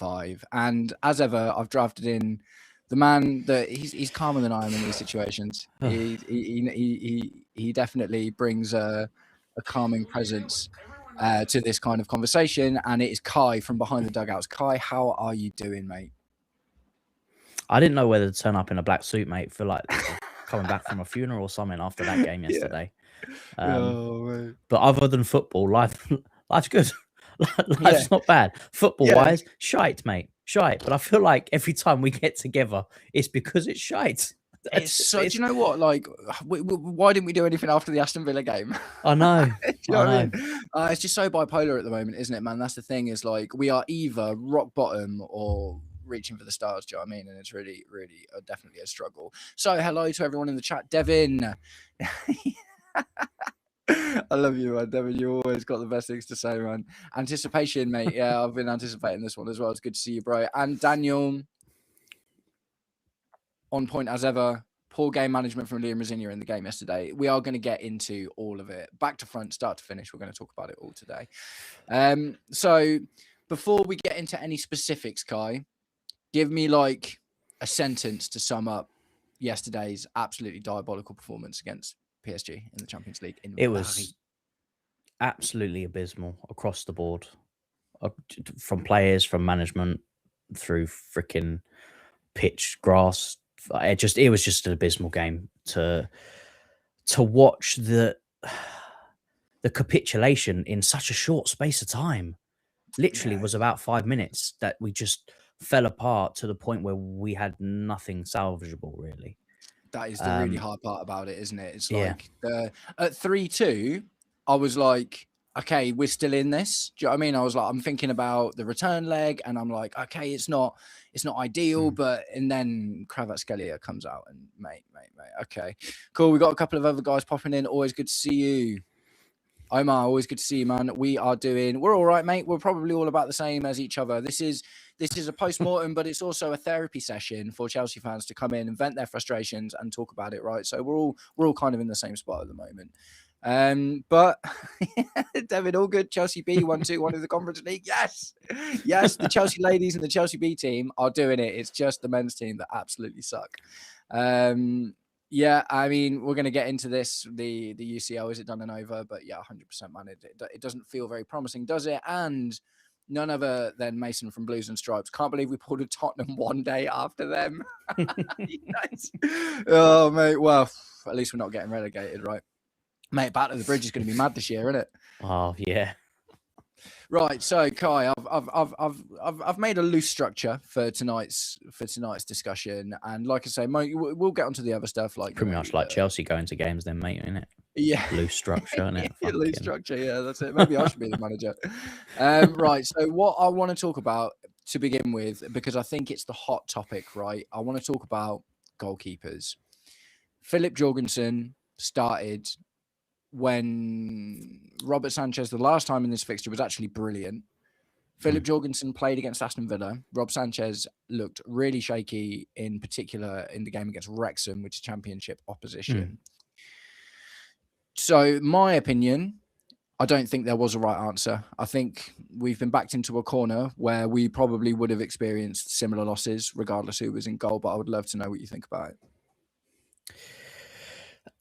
5. And as ever, I've drafted in the man that he's calmer than I am in these situations. He definitely brings a calming presence to this kind of conversation, and it is Kai from behind the dugouts. Kai, how are you doing, mate? I didn't know whether to turn up in a black suit, mate. Feel like coming back from a funeral or something after that game yesterday. But other than football, life's good. Life's not bad. Football-wise, shite, mate. Shite. But I feel like every time we get together, it's because it's shite. Do you know what? Like, why didn't we do anything after the Aston Villa game? I know. Do you know what I mean? It's just so bipolar at the moment, isn't it, man? That's the thing. Is like we are either rock bottom or reaching for the stars. Do you know what I mean? And it's really, really, definitely a struggle. So, hello to everyone in the chat, Devin. I love you, man. Devin, you always got the best things to say, man. Anticipation, mate. Yeah, I've been anticipating this one as well. It's good to see you, bro. And Daniel, on point as ever. Poor game management from Liam Rosinia in the game yesterday. We are going to get into all of it. Back to front, start to finish. We're going to talk about it all today. So before we get into any specifics, Kai, give me like a sentence to sum up yesterday's absolutely diabolical performance against PSG in the Champions League. It was absolutely abysmal across the board, from players, from management, through freaking pitch, grass. It was just an abysmal game to watch the capitulation in such a short space of time. Literally was about 5 minutes that we just fell apart to the point where we had nothing salvageable, really. That is the really hard part about it, isn't it? It's like at 3-2, I was like, okay, we're still in this. Do you know what I mean? I was like, I'm thinking about the return leg, and I'm like, okay, it's not ideal, but and then Kvaratskhelia comes out, and mate, okay, cool. We got a couple of other guys popping in. Always good to see you, Omar. Always good to see you, man. We're all right, mate. We're probably all about the same as each other. This is a post-mortem, but it's also a therapy session for Chelsea fans to come in and vent their frustrations and talk about it, right? So we're all kind of in the same spot at the moment. But David, all good. Chelsea B 1-2-1 in the Conference League. Yes, the Chelsea ladies and the Chelsea B team are doing it. It's just the men's team that absolutely suck. Yeah, I mean, we're going to get into this. The UCL, is it done and over? But yeah, 100%, man. It doesn't feel very promising, does it? And none other than Mason from Blues and Stripes. Can't believe we pulled a Tottenham one day after them. Yes. Oh, mate. Well, at least we're not getting relegated, right? Mate, Battle of the Bridge is going to be mad this year, isn't it? Oh yeah. Right. So, Kai, I've made a loose structure for tonight's discussion, and like I say, we'll get onto the other stuff, like pretty much like Chelsea going to games, then, mate, isn't it? Yeah, loose structure, innit? Loose structure. Yeah, that's it. Maybe I should be the manager. Right. So, what I want to talk about to begin with, because I think it's the hot topic, right? I want to talk about goalkeepers. Philip Jorgensen started when Robert Sanchez, the last time in this fixture, was actually brilliant. Philip Jorgensen played against Aston Villa. Rob Sanchez looked really shaky, in particular in the game against Wrexham, which is championship opposition. So, my opinion, I don't think there was a right answer. I think we've been backed into a corner where we probably would have experienced similar losses, regardless who was in goal. But I would love to know what you think about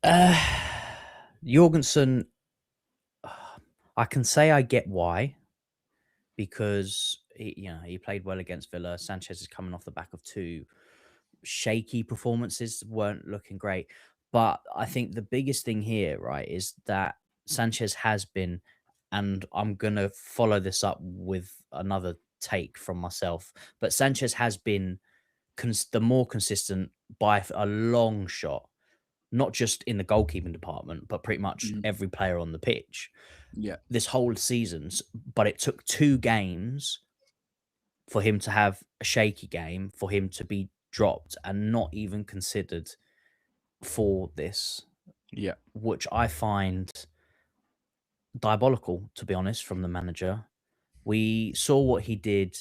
it. Jorgensen, I can say I get why, because he played well against Villa. Sanchez is coming off the back of 2 shaky performances, weren't looking great. But I think the biggest thing here, right, is that Sanchez has been, and I'm going to follow this up with another take from myself, but Sanchez has been the more consistent by a long shot. Not just in the goalkeeping department, but pretty much every player on the pitch. Yeah. This whole season's, but it took 2 games for him to have a shaky game, for him to be dropped and not even considered for this. Yeah. Which I find diabolical, to be honest, from the manager. We saw what he did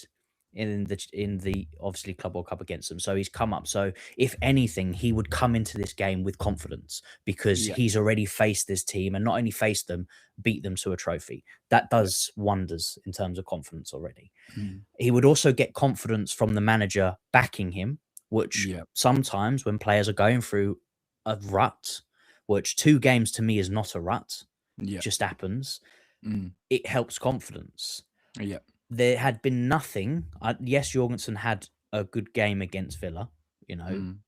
in the obviously Club World Cup against them. So he's come up. So if anything, he would come into this game with confidence because Yeah. he's already faced this team, and not only faced them, beat them to a trophy. That Yeah. does wonders in terms of confidence already. Mm. He would also get confidence from the manager backing him, which Yeah. sometimes when players are going through a rut, which 2 games to me is not a rut, Yeah. just happens, Mm. it helps confidence. Yeah. There had been nothing. Yes, Jorgensen had a good game against Villa, Mm.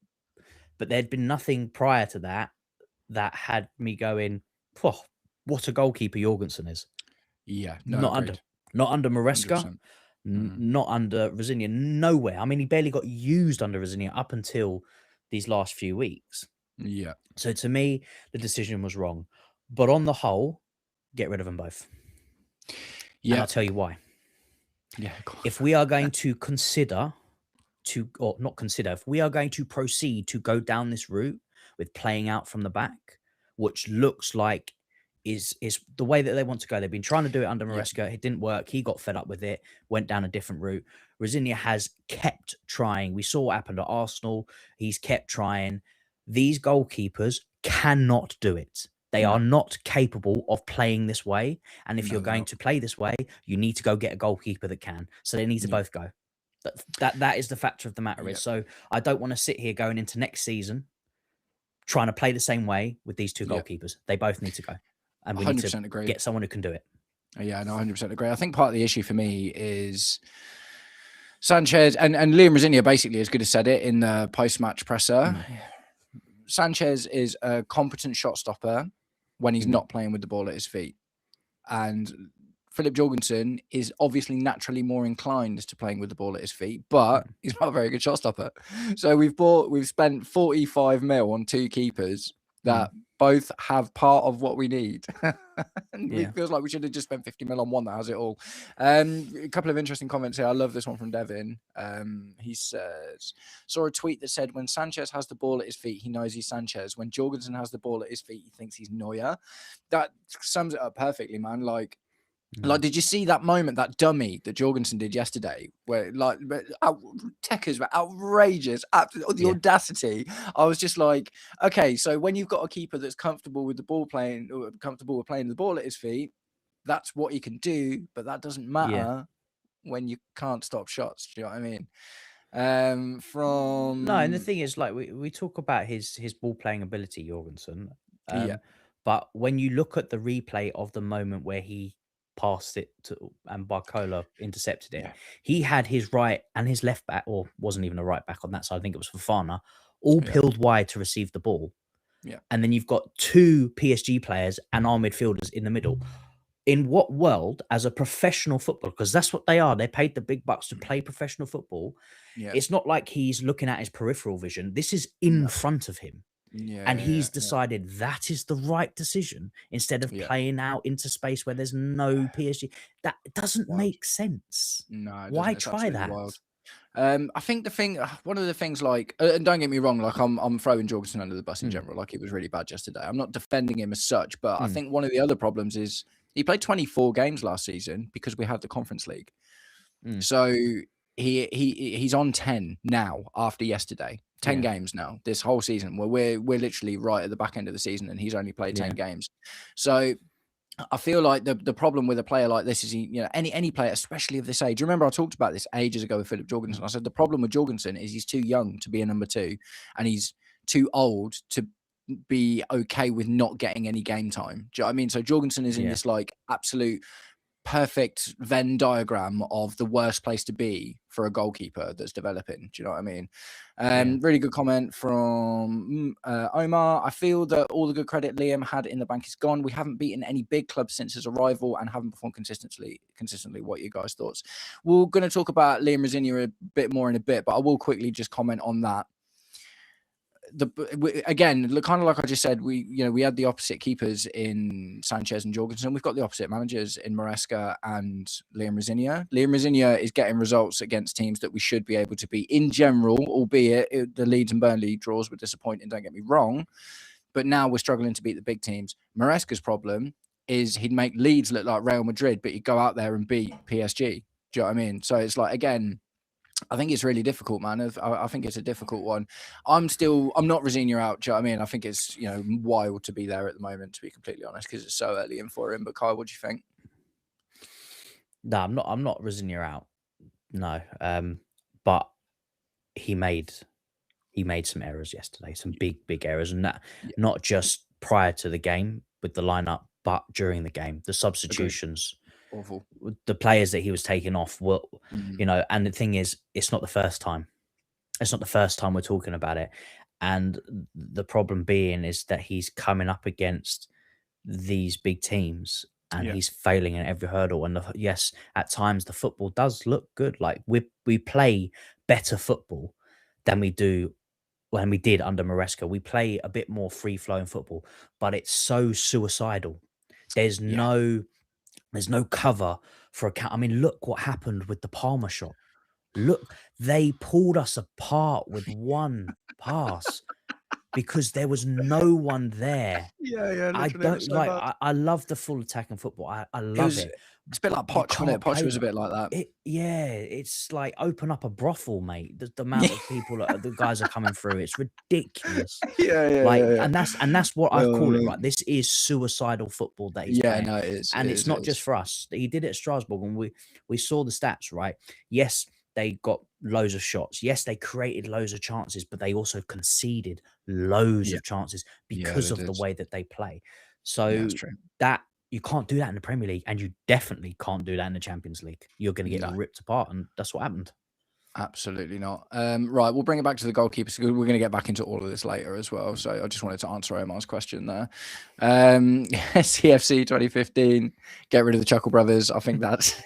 but there'd been nothing prior to that that had me going, "Phew, what a goalkeeper Jorgensen is." Yeah. No, Not under, agreed. not under Maresca, 100%. Mm. not under Rosinia, nowhere. I mean, he barely got used under Rosinia up until these last few weeks. Yeah. So to me, the decision was wrong. But on the whole, get rid of them both. And Yeah. I'll tell you why. Yeah. Go on. If we are going to if we are going to proceed to go down this route with playing out from the back, which looks like is the way that they want to go. They've been trying to do it under Yeah. Maresca. It didn't work. He got fed up with it, went down a different route. Rosinia has kept trying. We saw what happened at Arsenal. He's kept trying. These goalkeepers cannot do it. They are not capable of playing this way. And if No, you're they're going not. to play this way, you need to go get a goalkeeper that can. So they need to Yeah. both go. That is the factor of the matter. Yeah. Is so I don't want to sit here going into next season trying to play the same way with these 2 Yeah. goalkeepers. They both need to go, and we need to 100% agreed. get someone who can do it. Yeah, no, 100% agree. I think part of the issue for me is Sanchez and Liam Rosinia basically, as good as said it in the post-match presser. Sanchez is a competent shot stopper when he's not playing with the ball at his feet. And Philip Jorgensen is obviously naturally more inclined to playing with the ball at his feet, but he's not a very good shot stopper. So we've spent 45 mil on 2 keepers that both have part of what we need. And it feels like we should have just spent 50 mil on one that has it all. A couple of interesting comments here. I love this one from Devin. He says, saw a tweet that said, when Sanchez has the ball at his feet, he knows he's Sanchez. When Jorgensen has the ball at his feet, he thinks he's Neuer. That sums it up perfectly, man. Like, did you see that moment, that dummy that Jorgensen did yesterday, where Techers were outrageous, the audacity? I was just like, okay, so when you've got a keeper that's comfortable with the ball playing, or comfortable with playing the ball at his feet, that's what he can do, but that doesn't matter when you can't stop shots. Do you know what I mean? No, and the thing is, like we talk about his ball playing ability, Jorgensen. But when you look at the replay of the moment where he passed it to and Barcola intercepted it, he had his right and his left back, or wasn't even a right back on that side, I think it was Fofana, all peeled wide to receive the ball. And then you've got 2 PSG players and our midfielders in the middle. In what world, as a professional footballer, because that's what they are, they're paid the big bucks to play professional football. It's not like he's looking at his peripheral vision. This is in front of him. And he's decided that is the right decision instead of playing out into space where there's no PSG. That doesn't make sense. No, why try that? Wild. I think one of the things, like, and don't get me wrong, like I'm throwing Jorgensen under the bus in general. Like, it was really bad yesterday. I'm not defending him as such, but I think one of the other problems is he played 24 games last season because we had the Conference League. So he's on 10 now after yesterday. 10 games now this whole season, where we're literally right at the back end of the season, and he's only played 10 games. So I feel like the problem with a player like this is any player, especially of this age. Remember, I talked about this ages ago with Philip Jorgensen. I said the problem with Jorgensen is he's too young to be a number 2, and he's too old to be okay with not getting any game time. Do you know what I mean? So Jorgensen is in this like absolute perfect Venn diagram of the worst place to be for a goalkeeper that's developing. Do you know what I mean? Really good comment from Omar. I feel that all the good credit Liam had in the bank is gone. We haven't beaten any big clubs since his arrival and haven't performed consistently. What are you guys' thoughts? We're going to talk about Liam Rosinia a bit more in a bit, but I will quickly just comment on that. Again, kind of like I just said, we had the opposite keepers in Sanchez and Jorgensen. We've got the opposite managers in Maresca and Liam Rosinia. Liam Rosinia is getting results against teams that we should be able to beat in general, albeit the Leeds and Burnley draws were disappointing, don't get me wrong. But now we're struggling to beat the big teams. Maresca's problem is he'd make Leeds look like Real Madrid, but he'd go out there and beat PSG. Do you know what I mean? So it's like, again, I think it's really difficult, man. I think it's a difficult one. I'm not Rosenior out. Do you know what I mean? I think it's, you know, wild to be there at the moment, to be completely honest, because it's so early in for him. But Kyle, what do you think? No, I'm not Rosenior out. No. But he made some errors yesterday, some big errors, and that Yeah, not just prior to the game with the lineup, but during the game, the agreed. substitutions, Awful. the players that he was taking off were, Mm, you know, and the thing is, it's not the first time. It's not the first time we're talking about it. And the problem being is that he's coming up against these big teams and yeah, he's failing in every hurdle. And yes, at times the football does look good. Like we play better football than we do when we did under Maresca. We play a bit more free flowing football, but it's so suicidal. There's yeah, no there's no cover for a count. I mean, look what happened with the Palmer shot. Look, they pulled us apart with one pass because there was no one there. yeah. I Literally, it was don't so like bad. I love the full attacking football. I It love was. it, It's a bit but like you Poch, wasn't it? can't Poch play was a bit like that. it. Yeah, it's like open up a brothel, mate. The amount of people that the guys are coming through, it's ridiculous. Like, Yeah. and that's what I Oh call it, man. right? This is suicidal football that he's Yeah, playing. no, it is. It And it's is. It not is. just for us. He did it at Strasbourg and we saw the stats, right? Yes, they got loads of shots. Yes, they created loads of chances, but they also conceded loads Yeah, of chances yeah, because they of the did. way that they play. Yeah, So it's true. that you can't do that in the Premier League, and you definitely can't do that in the Champions League. You're going to get No. ripped apart, and that's what happened. Absolutely not. Right, we'll bring it back to the goalkeepers. We're going to get back into all of this later as well. So I just wanted to answer Omar's question there. CFC 2015, get rid of the Chuckle Brothers. I think that's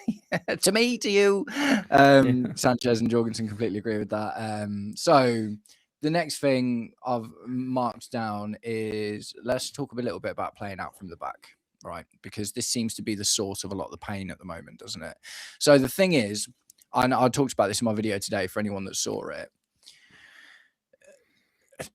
to me, to you. Yeah. Sanchez and Jorgensen completely agree with that. So the next thing I've marked down is let's talk a little bit about playing out from the back, right? Because this seems to be the source of a lot of the pain at the moment, doesn't it? So the thing is, I talked about this in my video today for anyone that saw it.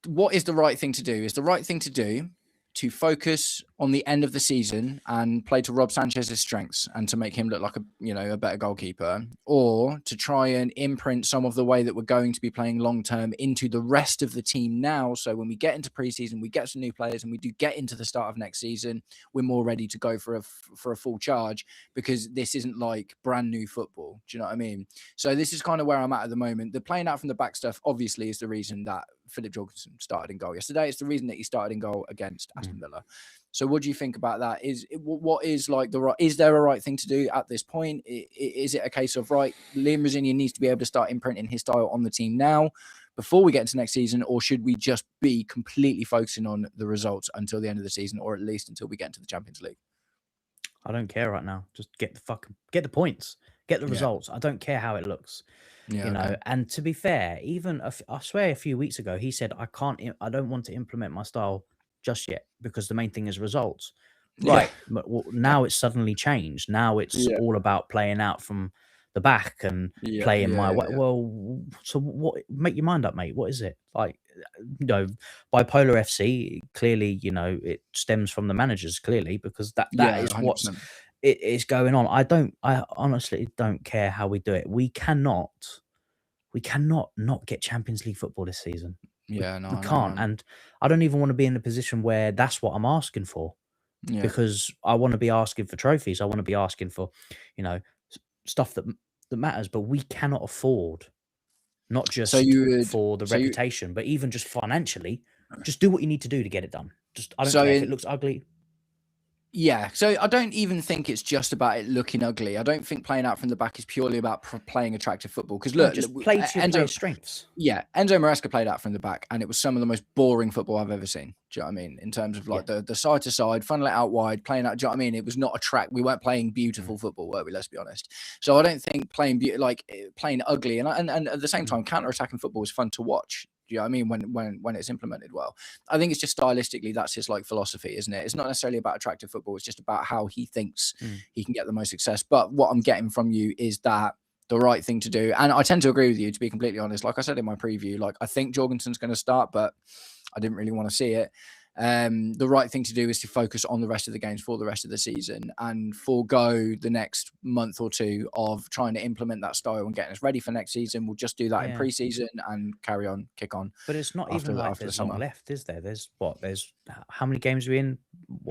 What is the right thing to do? Is the right thing to do to focus on the end of the season and play to Rob Sanchez's strengths and to make him look like a better goalkeeper, or to try and imprint some of the way that we're going to be playing long term into the rest of the team now. So when we get into preseason, we get some new players and we do get into the start of next season, we're more ready to go for a full charge because this isn't like brand new football. Do you know what I mean? So this is kind of where I'm at the moment. The playing out from the back stuff obviously is the reason that Philip Jorgensen started in goal yesterday. It's the reason that he started in goal against Aston Villa. So what do you think about that? What is like is there a right thing to do at this point? Is it a case of, right, Liam Rosenior needs to be able to start imprinting his style on the team now before we get into next season, or should we just be completely focusing on the results until the end of the season, or at least until we get into the Champions League? I don't care right now. Just get the points, get the Yeah. results. I don't care how it looks, Yeah. you know. Okay. And to be fair, even I swear a few weeks ago, he said, I don't want to implement my style just yet because the main thing is results. Yeah. Right. But now it's suddenly changed. Now it's Yeah. all about playing out from the back and Yeah. playing Yeah. my way. Yeah. Well, so what? Make your mind up, mate. What is it like? You know, bipolar FC clearly, you know, it stems from the managers clearly because that Yeah. is what's 100%. it is going on. I honestly don't care how we do it. We cannot not get Champions League football this season. We Yeah. No, we I know, can't, man. and I don't even want to be in a position where that's what I'm asking for Yeah. because I want to be asking for trophies. I want to be asking for, you know, stuff that matters. But we cannot afford not So just you would. for the So you. reputation, but even just financially. Just do what you need to do to get it done. Just I don't So care if it in. looks ugly. Yeah, so I don't even think it's just about it looking ugly. I don't think playing out from the back is purely about playing attractive football. Because No, look, just play to your Enzo, players' strengths. yeah, Enzo Maresca played out from the back, and it was some of the most boring football I've ever seen. Do you know what I mean? In terms of Yeah. like the side to side, funnel it out wide, playing out. Do you know what I mean? It was not a track. We weren't playing beautiful football, were we? Let's be honest. So I don't think playing playing ugly and at the same time, counter attacking football is fun to watch. Do you know what I mean? When it's implemented well, I think it's just stylistically that's his like philosophy, isn't it? It's not necessarily about attractive football. It's just about how he thinks he can get the most success. But what I'm getting from you is that the right thing to do. And I tend to agree with you, to be completely honest. Like I said in my preview, like I think Jorgensen's going to start, but I didn't really want to see it. the right thing to do is to focus on the rest of the games for the rest of the season and forego the next month or two of trying to implement that style and getting us ready for next season. We'll just do that in pre-season and kick on. But it's not even like there's long left, is there? There's how many games are we in?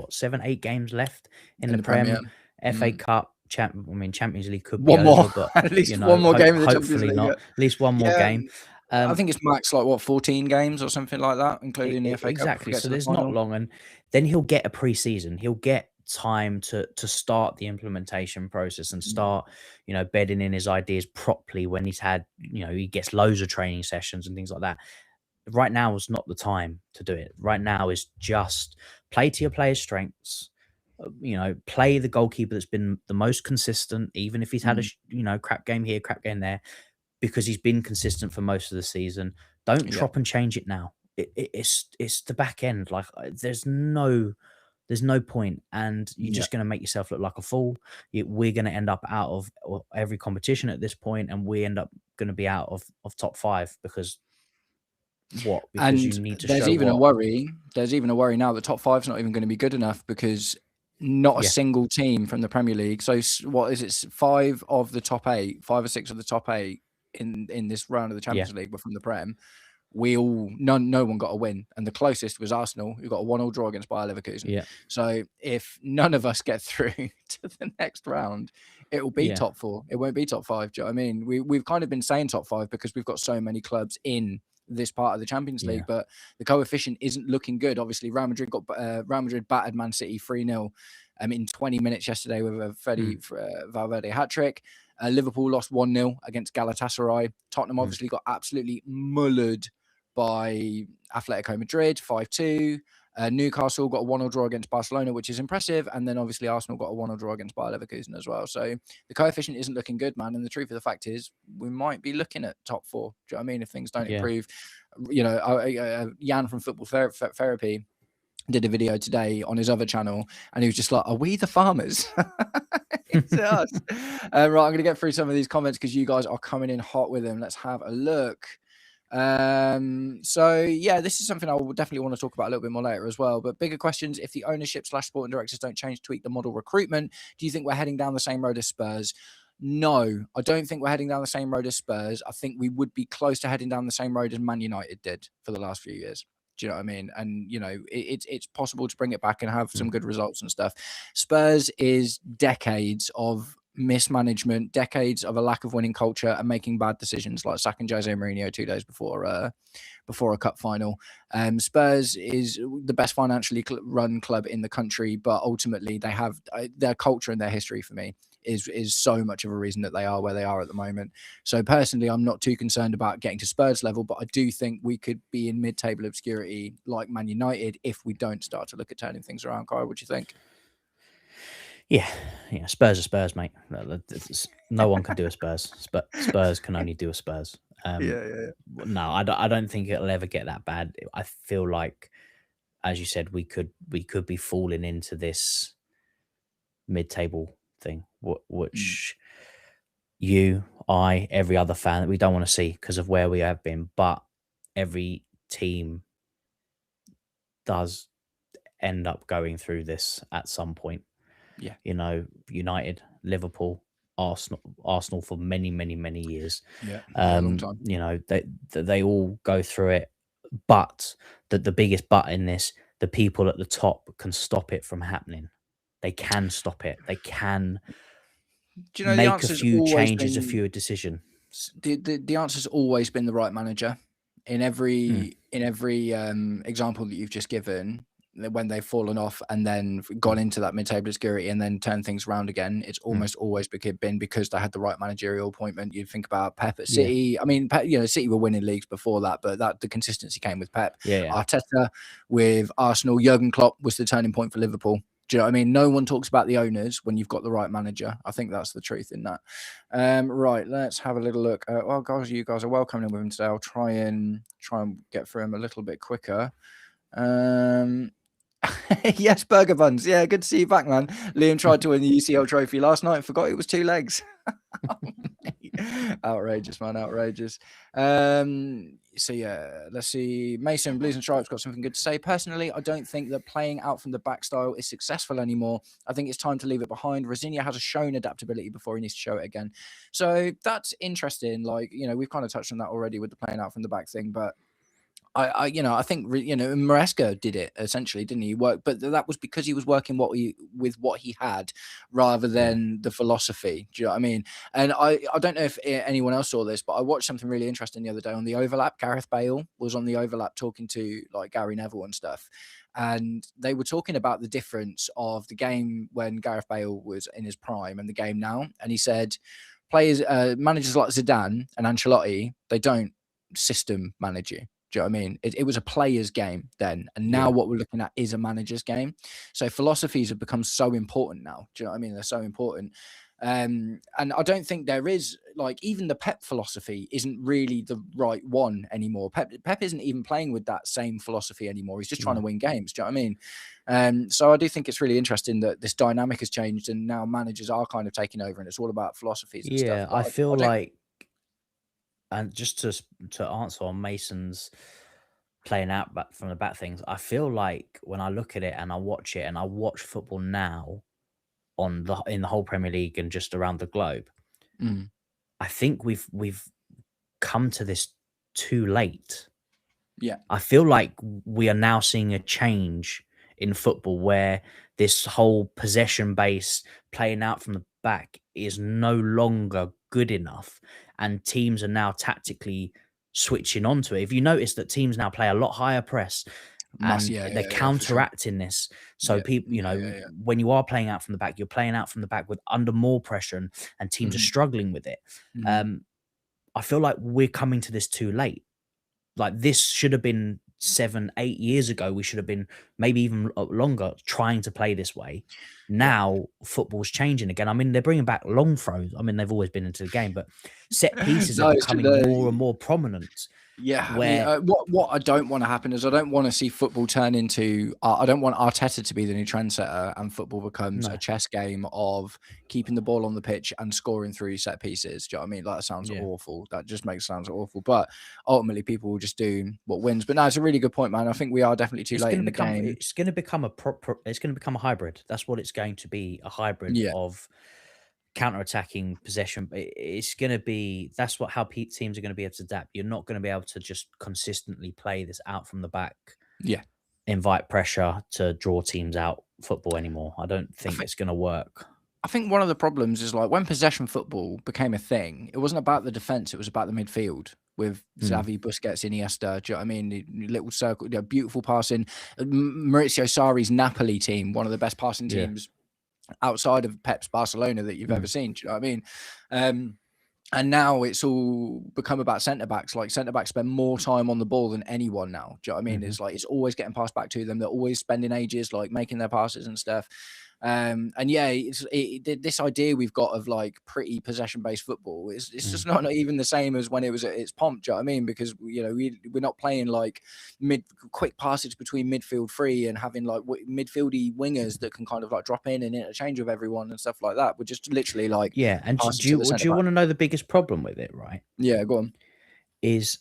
7, 8 games left in the Prem, FA Cup, Champions League could be more, over, but at least one more game in the Champions League. Not. At least one more game. I think it's max 14 games or something like that, including the FA Cup. Exactly. So there's not long, and then he'll get a pre-season. He'll get time to start the implementation process and start, bedding in his ideas properly when he's had, he gets loads of training sessions and things like that. Right now is not the time to do it. Right now is just play to your players' strengths. Play the goalkeeper that's been the most consistent, even if he's had a crap game here, crap game there, because he's been consistent for most of the season. Don't chop and change it now. It's the back end. Like there's no point, and you're just going to make yourself look like a fool. We're going to end up out of every competition at this point, and we end up going to be out of top 5 because. Because you need to there's even a worry now that top 5's not even going to be good enough because not a single team from the Premier League. So what is it? 5 of the top 8, 5 or 6 of the top 8 in this round of the Champions League were from the Prem. No one got a win, and the closest was Arsenal, who got a 1-1 draw against Bayer Leverkusen. So if none of us get through to the next round, it will be top 4. It won't be top 5. Do you know what I mean? We've kind of been saying top 5 because we've got so many clubs in this part of the Champions League, but the coefficient isn't looking good. Obviously, Real Madrid battered Man City 3-0 in 20 minutes yesterday with a Fede Valverde hat-trick. Liverpool lost 1-0 against Galatasaray. Tottenham obviously got absolutely mullered by Atletico Madrid 5-2. Newcastle got a 1-1 draw against Barcelona, which is impressive. And then obviously Arsenal got a 1-1 draw against Bayer Leverkusen as well. So the coefficient isn't looking good, man. And the truth of the fact is we might be looking at top 4. Do you know what I mean? If things don't improve. Jan from Football Therapy did a video today on his other channel, and he was just like, are we the farmers? It's us. Right, I'm going to get through some of these comments because you guys are coming in hot with them. Let's have a look. So yeah, this is something I will definitely want to talk about a little bit more later as well. But bigger questions: if the ownership / sporting directors don't change, tweak the model recruitment, do you think we're heading down the same road as Spurs? No, I don't think we're heading down the same road as Spurs. I think we would be close to heading down the same road as Man United did for the last few years. Do you know what I mean? And it's possible to bring it back and have some good results and stuff. Spurs is decades of mismanagement, decades of a lack of winning culture and making bad decisions, like sacking Jose Mourinho 2 days before a cup final. Spurs is the best financially run club in the country, but ultimately they have their culture and their history for me is so much of a reason that they are where they are at the moment. So personally, I'm not too concerned about getting to Spurs level, but I do think we could be in mid-table obscurity like Man United if we don't start to look at turning things around. Kyle, what do you think? Yeah, Spurs are Spurs, mate. No one can do a Spurs. Spurs can only do a Spurs. No, I don't think it'll ever get that bad. I feel like, as you said, we could be falling into this mid-table thing, which every other fan that we don't want to see because of where we have been. But every team does end up going through this at some point. Yeah, United, Liverpool, Arsenal for many, many, many years. Yeah, a long time. They all go through it, but the biggest but in this, the people at the top can stop it from happening. They can stop it. They can make a few changes, a few decisions. The answer's always been the right manager in every example that you've just given. When they've fallen off and then gone into that mid-table obscurity and then turned things around again, it's almost always been because they had the right managerial appointment. You think about Pep at City. I mean, City were winning leagues before that, but the consistency came with Pep. Arteta with Arsenal, Jurgen Klopp was the turning point for Liverpool. Do you know what I mean? No one talks about the owners when you've got the right manager. I think that's the truth in that. Right, let's have a little look. Well, guys, you guys are well coming in with him today. I'll try and get through him a little bit quicker. Yes, burger buns. Yeah, good to see you back, man. Liam tried to win the UCL trophy last night and forgot it was 2 legs. Outrageous, man. Outrageous. So yeah, let's see. Mason Blues and Stripes got something good to say. Personally, I don't think that playing out from the back style is successful anymore. I think it's time to leave it behind. Rosinia has shown adaptability before he needs to show it again. So that's interesting. Like, we've kind of touched on that already with the playing out from the back thing, but I think Maresca did it essentially, didn't he? But that was because he was working with what he had, rather than the philosophy. Do you know what I mean? And I don't know if anyone else saw this, but I watched something really interesting the other day on the overlap. Gareth Bale was on the overlap talking to like Gary Neville and stuff, and they were talking about the difference of the game when Gareth Bale was in his prime and the game now. And he said, managers like Zidane and Ancelotti, they don't system manage you. Do you know what I mean? It was a player's game then, and now what we're looking at is a manager's game. So philosophies have become so important now. Do you know what I mean? They're so important. And I don't think there is, like, even the Pep philosophy isn't really the right one anymore. Pep isn't even playing with that same philosophy anymore. He's just trying to win games. Do you know what I mean? So I do think it's really interesting that this dynamic has changed and now managers are kind of taking over and it's all about philosophies and stuff. I feel like, and just to answer on Mason's playing out back from the back things, I feel like when I look at it and I watch it and I watch football now in the whole Premier League and just around the globe, I think we've come to this too late. Yeah. I feel like we are now seeing a change in football where this whole possession base playing out from the back is no longer good enough, and teams are now tactically switching onto it. If you notice that teams now play a lot higher press and they're counteracting this. So people, when you are playing out from the back, you're playing out from the back with under more pressure and teams are struggling with it. I feel like we're coming to this too late. Like, this should have been 7-8 years ago. We should have been maybe even longer trying to play this way. Now football's changing again. I mean, they're bringing back long throws. I mean, they've always been into the game, but set pieces are becoming more and more prominent. Yeah, I mean, what I don't want to happen is I don't want to see football turn into. I don't want Arteta to be the new trendsetter and football becomes a chess game of keeping the ball on the pitch and scoring through set pieces. Do you know what I mean? Like, that sounds awful. That just sounds awful. But ultimately, people will just do what wins. But no, it's a really good point, man. I think we are definitely too late in the game. It's going to become it's going to become a hybrid. That's what it's going to be, a hybrid of counter-attacking possession. It's going to be, that's how teams are going to be able to adapt. You're not going to be able to just consistently play this out from the back, invite pressure to draw teams out football anymore. I don't think it's going to work. I think one of the problems is, like, when possession football became a thing, it wasn't about the defense, it was about the midfield with Xavi, Busquets, Iniesta. Do you know what I mean? The little circle, beautiful passing. Maurizio Sarri's Napoli team, one of the best passing teams outside of Pep's Barcelona that you've ever seen. Do you know what I mean? And now it's all become about centre-backs. Like, centre-backs spend more time on the ball than anyone now. Do you know what I mean? It's like, it's always getting passed back to them. They're always spending ages, like, making their passes and stuff. And this idea we've got of, like, pretty possession-based football is just not even the same as when it was at its pomp. Do you know what I mean? Because we're not playing like quick passes between midfield three and having like midfieldy wingers that can kind of like drop in and interchange with everyone and stuff like that. We're just literally like And do you want to know the biggest problem with it? Right? Yeah, go on. Is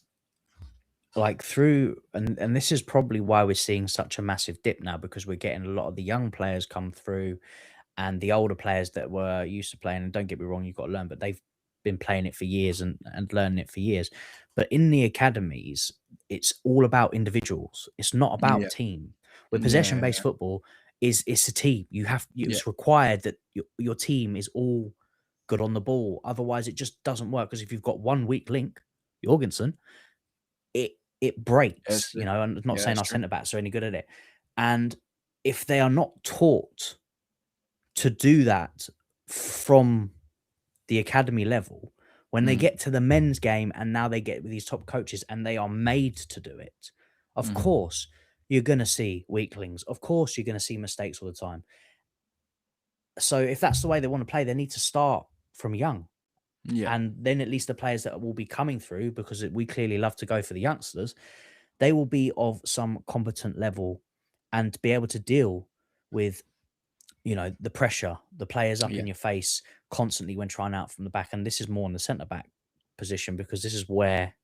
like through and this is probably why we're seeing such a massive dip now, because we're getting a lot of the young players come through and the older players that were used to playing, and don't get me wrong, you've got to learn, but they've been playing it for years and learning it for years. But in the academies, it's all about individuals. It's not about team. With possession-based football, it's a team. It's required that your team is all good on the ball. Otherwise, it just doesn't work. Because if you've got one weak link, Jorgensen, it breaks. I'm not saying our centre backs are any good at it. And if they are not taught to do that from the academy level, when they get to the men's game and now they get with these top coaches and they are made to do it, of course you're going to see weaklings. Of course you're going to see mistakes all the time. So if that's the way they want to play, they need to start from young. And then at least the players that will be coming through, because we clearly love to go for the youngsters, they will be of some competent level and be able to deal with the pressure, the players up in your face constantly when trying out from the back. And this is more in the centre back position, because this is where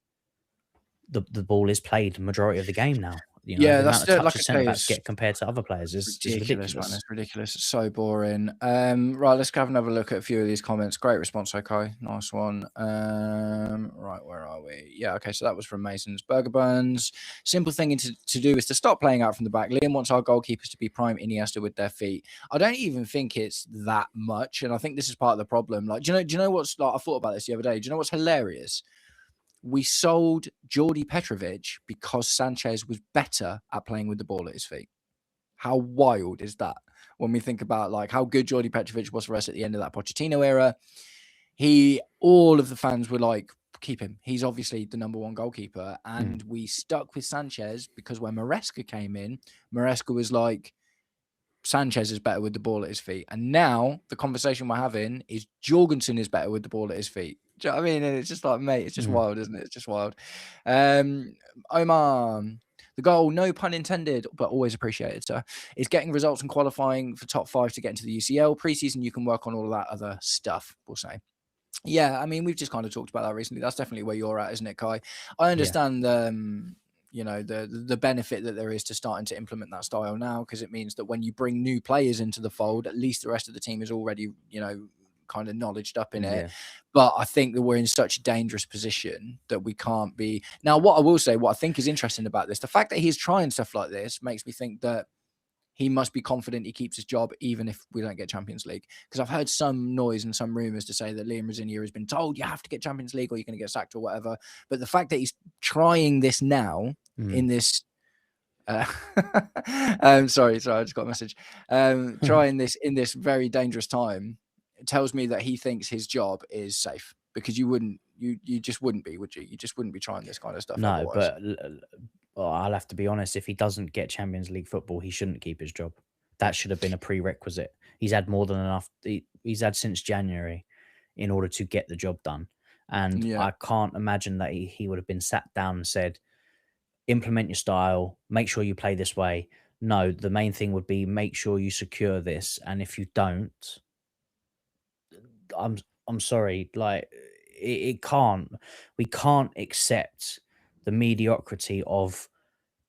the ball is played the majority of the game now. You know, Yeah, the that's amount of it. Like I touches centre say, backs it's get compared to other players is ridiculous, man. ridiculous. It's ridiculous. It's so boring. Right, let's go have another look at a few of these comments. Great response, okay. Nice one. Right, where are we? Yeah, okay, so that was from Mason's Burger Buns. Simple thing to do is to stop playing out from the back. Liam wants our goalkeepers to be prime Iniesta with their feet. I don't even think it's that much, and I think this is part of the problem. Like, do you know what's like? I thought about this the other day. Do you know what's hilarious? We sold Jordi Petrovic because Sanchez was better at playing with the ball at his feet. How wild is that when we think about like how good Jordi Petrovic was for us at the end of that Pochettino era? All of the fans were like, keep him. He's obviously the number one goalkeeper. And we stuck with Sanchez because when Maresca came in, Maresca was like, Sanchez is better with the ball at his feet. And now the conversation we're having is Jorgensen is better with the ball at his feet. Do you know what I mean? And it's just like, mate, it's just wild, isn't it? It's just wild. Omar, the goal, no pun intended, but always appreciated, sir, is getting results and qualifying for top 5 to get into the UCL. Preseason, you can work on all of that other stuff, we'll say. Yeah, I mean, we've just kind of talked about that recently. That's definitely where you're at, isn't it, Kai? I understand you know, the benefit that there is to starting to implement that style now, because it means that when you bring new players into the fold, at least the rest of the team is already, you know, kind of knowledged up in it. But I think that we're in such a dangerous position that we can't be. Now, what I will say, what I think is interesting about this, the fact that he's trying stuff like this makes me think that he must be confident he keeps his job even if we don't get Champions League. Because I've heard some noise and some rumours to say that Liam Rosenior has been told you have to get Champions League or you're going to get sacked or whatever. But the fact that he's trying this now in this sorry, I just got a message. Trying this in this very dangerous time, it tells me that he thinks his job is safe, because you just wouldn't be, would you? You just wouldn't be trying this kind of stuff otherwise. But I'll have to be honest. If he doesn't get Champions League football, he shouldn't keep his job. That should have been a prerequisite. He's had more than enough. He's had since January in order to get the job done. And I can't imagine that he would have been sat down and said, implement your style, make sure you play this way. No, the main thing would be make sure you secure this. And if you don't, I'm sorry, like we can't accept the mediocrity of,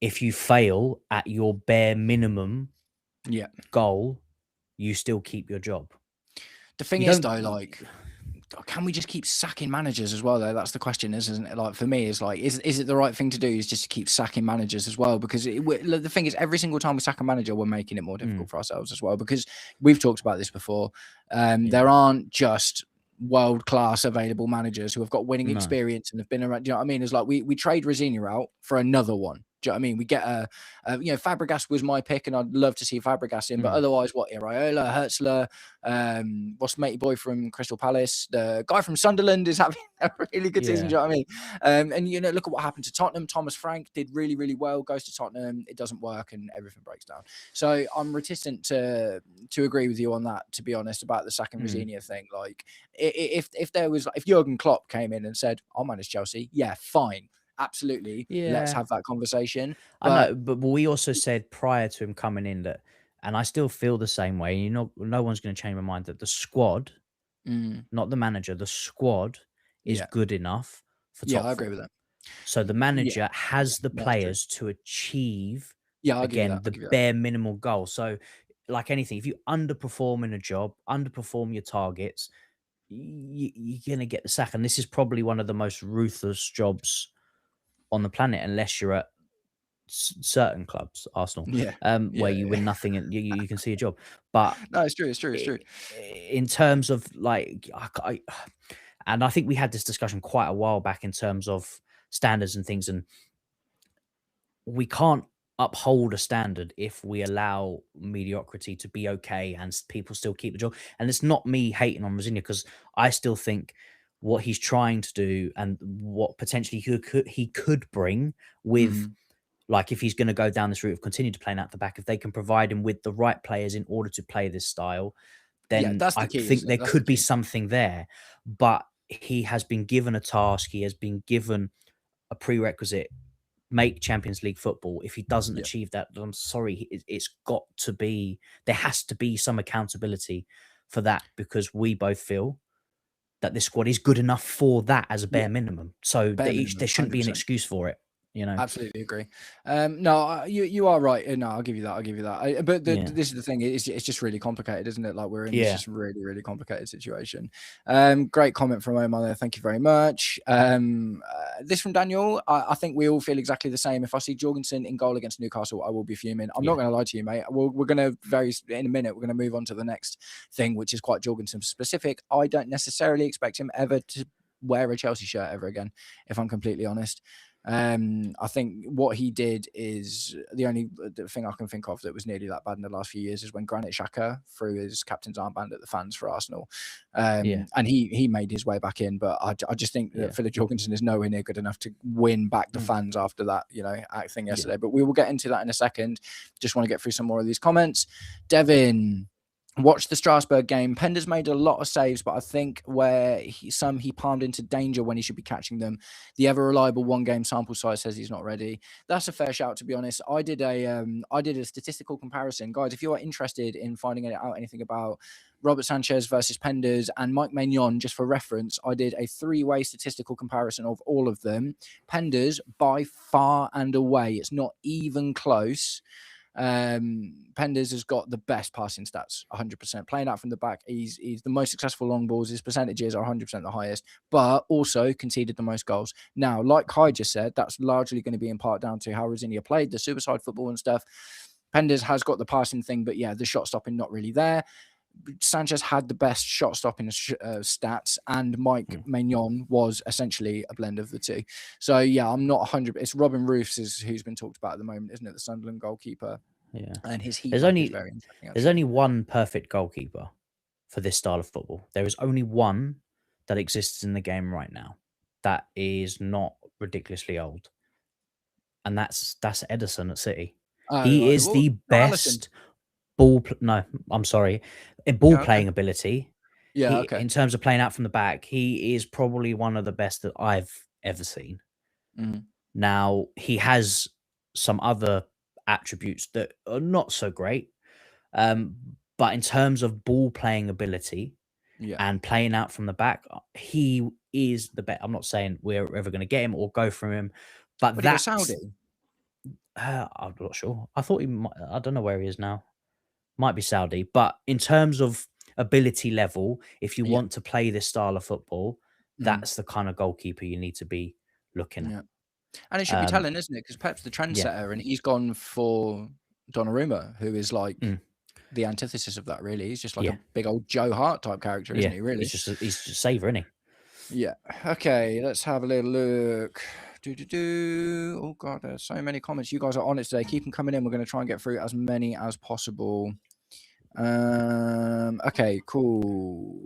if you fail at your bare minimum goal, you still keep your job. The thing is, though, like, can we just keep sacking managers as well, though? That's the question, isn't it? Like, for me, it's like, is it the right thing to do is just to keep sacking managers as well? Because the thing is, every single time we sack a manager, we're making it more difficult for ourselves as well, because we've talked about this before. There aren't just world-class available managers who have got winning experience and have been around. Do you know what I mean? It's like we trade Rosenior out for another one. Do you know what I mean? We get you know, Fabregas was my pick, and I'd love to see Fabregas in, but otherwise, what, Iraola, Hertzler, what's matey boy from Crystal Palace, the guy from Sunderland is having a really good season. Do you know what I mean? And you know, look at what happened to Tottenham. Thomas Frank did really, really well, goes to Tottenham, it doesn't work, and everything breaks down. So I'm reticent to agree with you on that, to be honest, about the sacking Rosenior thing. Like, if Jurgen Klopp came in and said, "I'll manage Chelsea," yeah, fine. Absolutely. Let's have that conversation. I know, but we also said prior to him coming in that, and I still feel the same way. You know, no one's going to change my mind that the squad, not the manager, the squad is good enough for top 4. I agree with that. So the manager has the players to achieve, again, the bare minimal goal. So, like anything, if you underperform in a job, underperform your targets, you're going to get the sack. And this is probably one of the most ruthless jobs on the planet, unless you're at certain clubs, Arsenal, where you win nothing and you can see a job. But no, it's true. In terms of like, and I think we had this discussion quite a while back in terms of standards and things, and we can't uphold a standard if we allow mediocrity to be okay and people still keep the job. And it's not me hating on Rosenior, because I still think what he's trying to do and what potentially he could bring with, like, if he's going to go down this route of continue to play out the back, if they can provide him with the right players in order to play this style, then that's the I key, think there could be something there. But he has been given a task. He has been given a prerequisite: make Champions League football. If he doesn't achieve that, then I'm sorry, it's got to be, there has to be some accountability for that, because we both feel that this squad is good enough for that as a bare minimum. So there shouldn't be an excuse for it. Absolutely agree. No, you are right. No, I'll give you that. I'll give you that. But this is the thing. It's just really complicated, isn't it? Like we're in this just really, really complicated situation. Great comment from Omar there. Thank you very much. This from Daniel. I think we all feel exactly the same. If I see Jorgensen in goal against Newcastle, I will be fuming. I'm not going to lie to you, mate. We're going to in a minute. We're going to move on to the next thing, which is quite Jorgensen specific. I don't necessarily expect him ever to wear a Chelsea shirt ever again, if I'm completely honest. I think what he did is the only thing I can think of that was nearly that bad in the last few years is when Granit Xhaka threw his captain's armband at the fans for Arsenal. And he made his way back in, but I just think that Philip Jorgensen is nowhere near good enough to win back the fans after that, thing yesterday. But we will get into that in a second. Just want to get through some more of these comments. Devin, watched the Strasbourg game. Pender's made a lot of saves, but I think where he palmed into danger when he should be catching them. The ever reliable one-game sample size says he's not ready. That's a fair shout, to be honest. I did a statistical comparison, guys. If you are interested in finding out anything about Robert Sanchez versus Penders and Mike Maignan, just for reference, I did a 3-way statistical comparison of all of them. Penders by far and away, it's not even close. Penders has got the best passing stats, 100%. Playing out from the back, he's the most successful long balls. His percentages are 100% the highest, but also conceded the most goals. Now, like Kai just said, that's largely going to be in part down to how Rosinia played, the suicide football and stuff. Penders has got the passing thing, but yeah, the shot stopping not really there. Sanchez had the best shot stopping stats, and Mike Maignan was essentially a blend of the two. So yeah, I'm not 100. It's Robin Roofs who's been talked about at the moment, isn't it? The Sunderland goalkeeper. Yeah, and his heat there's map only is very interesting. there's only one perfect goalkeeper for this style of football. There is only one that exists in the game right now that is not ridiculously old, and that's Ederson at City. He is the best ball. No, I'm sorry, in ball playing ability. Yeah, In terms of playing out from the back, he is probably one of the best that I've ever seen. Now, he has some other attributes that are not so great, but in terms of ball playing ability and playing out from the back, he is the best. I'm not saying we're ever going to get him or go from him, but that's Saudi. I'm not sure. I thought he might, I don't know where he is now. Might be Saudi, but in terms of ability level, if you want to play this style of football, that's the kind of goalkeeper you need to be looking at. And it should be telling, isn't it? Because Pep's the trendsetter, and he's gone for Donnarumma, who is like the antithesis of that. Really, he's just like a big old Joe Hart type character, isn't he? Really, he's just a saver, isn't he? Yeah. Okay, let's have a little look. Oh god, there's so many comments. You guys are on it today. Keep them coming in. We're going to try and get through as many as possible. Okay, cool.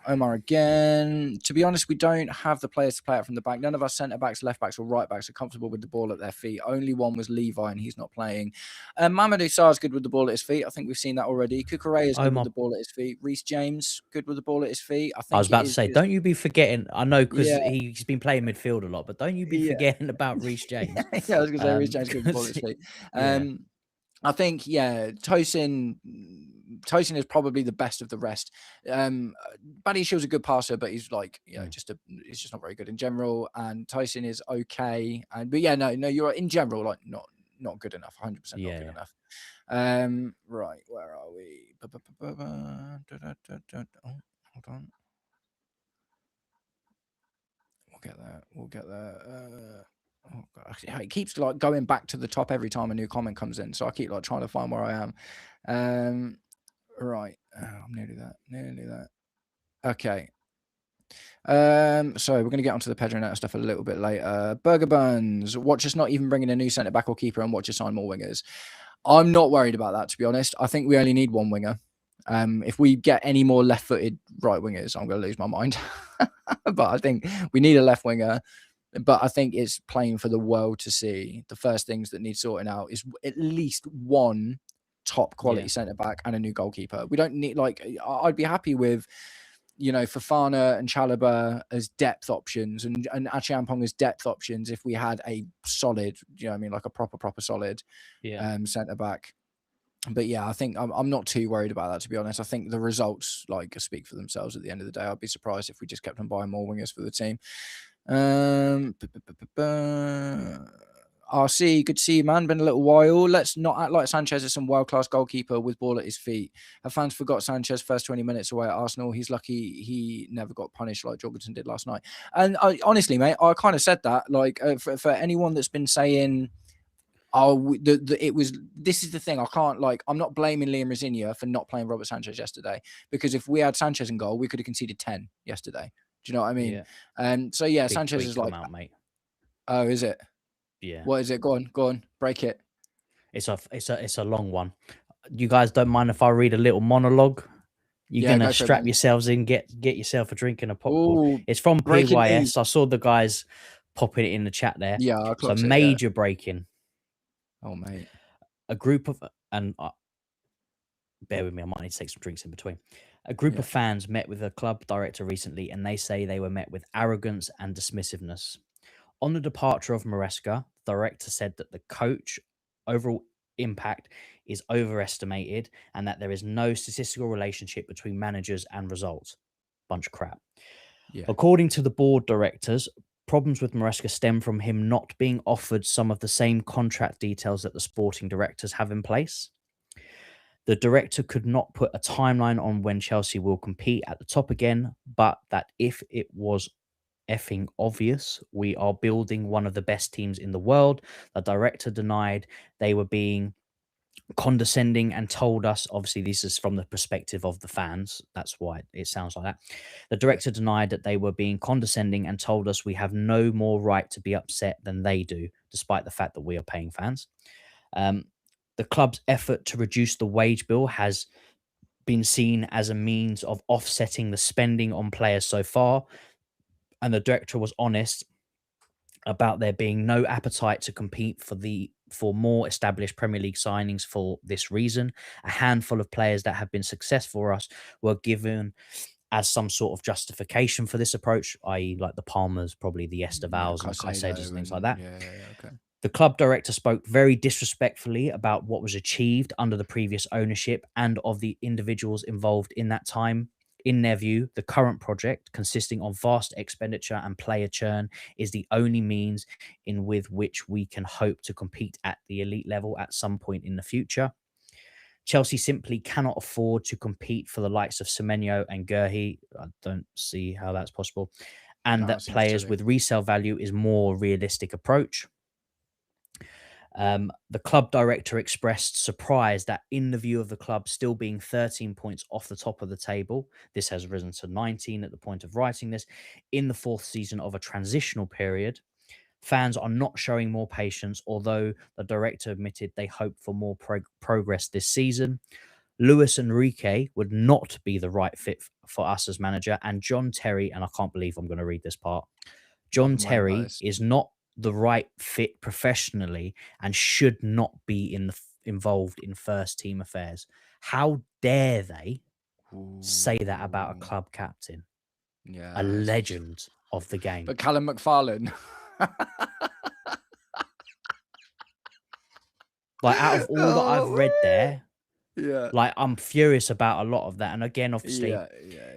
Omar again. To be honest, we don't have the players to play out from the back. None of our centre backs, left backs, or right backs are comfortable with the ball at their feet. Only one was Levi, and he's not playing. Mamadou Sarr's good with the ball at his feet. I think we've seen that already. Kukurea is good with the ball at his feet. Reece James good with the ball at his feet. I was about to say, don't you be forgetting. I know because he's been playing midfield a lot, but don't you be forgetting about Reece James. Yeah, I was going to say Reece James good with the ball at his feet. I think, Tosin is probably the best of the rest. Badi Shield's a good passer, but he's like, he's just not very good in general. And Tosin is okay. But you're in general like not good enough. 100% not good enough. Right, where are we? Oh, hold on. We'll get there. Oh God. It keeps like going back to the top every time a new comment comes in, so I keep like trying to find where I am. Right, I'm nearly that. Okay. So we're going to get onto the Pedro Neto stuff a little bit later. Burger Buns, watch us not even bringing a new centre back or keeper, and watch us sign more wingers. I'm not worried about that, to be honest. I think we only need one winger. If we get any more left-footed right wingers, I'm going to lose my mind. But I think we need a left winger. But I think it's plain for the world to see. The first things that need sorting out is at least one top quality centre back and a new goalkeeper. We don't need I'd be happy with Fofana and Chalobah as depth options and Achiampong as depth options if we had a solid, like a proper solid centre back. But yeah, I think I'm not too worried about that, to be honest. I think the results speak for themselves at the end of the day. I'd be surprised if we just kept on buying more wingers for the team. I RC, good to see you, man. Been a little while. Let's not act like Sanchez is some world-class goalkeeper with ball at his feet. Have fans forgot Sanchez first 20 minutes away at Arsenal? He's lucky he never got punished like Jorgensen did last night. And honestly, mate, I kind of said that. Like, for anyone that's been saying, oh, this is the thing. I can't, like, I'm not blaming Liam Rosinia for not playing Robert Sanchez yesterday, because if we had Sanchez in goal, we could have conceded 10 yesterday. Do you know what I mean? So yeah, Big Sanchez is like, out, mate. Oh, is it? Yeah. What is it? Go on, break it. It's a long one. You guys don't mind if I read a little monologue? You're gonna strap yourselves in, get yourself a drink and a popcorn. It's from PYS. I saw the guys popping it in the chat there. Yeah, so major breaking. Oh, mate. A group of, and bear with me, I might need to take some drinks in between. A group of fans met with a club director recently, and they say they were met with arrogance and dismissiveness. On the departure of Maresca, the director said that the coach overall impact is overestimated and that there is no statistical relationship between managers and results. Bunch of crap. Yeah. According to the board directors, problems with Maresca stem from him not being offered some of the same contract details that the sporting directors have in place. The director could not put a timeline on when Chelsea will compete at the top again, but that if it was effing obvious, we are building one of the best teams in the world. The director denied they were being condescending and told us, obviously this is from the perspective of the fans, that's why it sounds like that. The director denied that they were being condescending and told us we have no more right to be upset than they do, despite the fact that we are paying fans. The club's effort to reduce the wage bill has been seen as a means of offsetting the spending on players so far, and the director was honest about there being no appetite to compete for more established Premier League signings for this reason. A handful of players that have been successful for us were given as some sort of justification for this approach, i.e. like the Palmers, probably the Estavals and Caicedos and things like that. Okay. The club director spoke very disrespectfully about what was achieved under the previous ownership and of the individuals involved in that time. In their view, the current project, consisting of vast expenditure and player churn, is the only means in with which we can hope to compete at the elite level at some point in the future. Chelsea simply cannot afford to compete for the likes of Semenyo and Gurhi. I don't see how that's possible. And that players with resale value is more realistic approach. The club director expressed surprise that in the view of the club still being 13 points off the top of the table, this has risen to 19 at the point of writing this, in the fourth season of a transitional period. Fans are not showing more patience, although the director admitted they hope for more progress this season. Luis Enrique would not be the right fit for us as manager, and John Terry, and I can't believe I'm going to read this part, John Terry is not the right fit professionally and should not be involved in first team affairs. How dare they say that about a club captain? Yeah, a legend of the game. But Callum McFarlane. Like, out of all that I've read there, like, I'm furious about a lot of that. And again, obviously,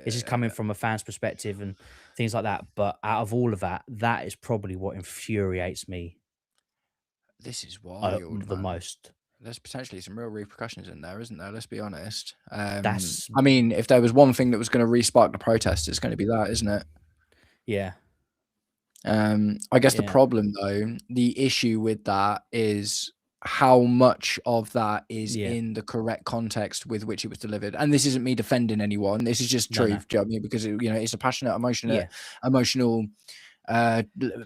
this is coming from a fan's perspective and things like that. But out of all of that, that is probably what infuriates me. This is wild, the most. There's potentially some real repercussions in there, isn't there? Let's be honest. I mean, if there was one thing that was going to re-spark the protest, it's going to be that, isn't it? Yeah. I guess the problem, though, the issue with that is how much of that is in the correct context with which it was delivered. And this isn't me defending anyone. This is just truth. No. Do you know what I mean? Because it's a passionate, emotional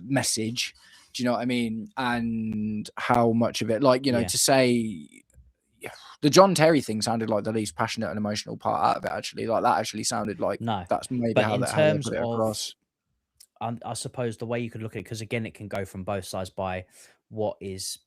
message. Do you know what I mean? And how much of it, like, to say the John Terry thing sounded like the least passionate and emotional part out of it, actually. Like, that actually sounded like that's maybe how they put it across. I suppose the way you could look at it, because again, it can go from both sides by what is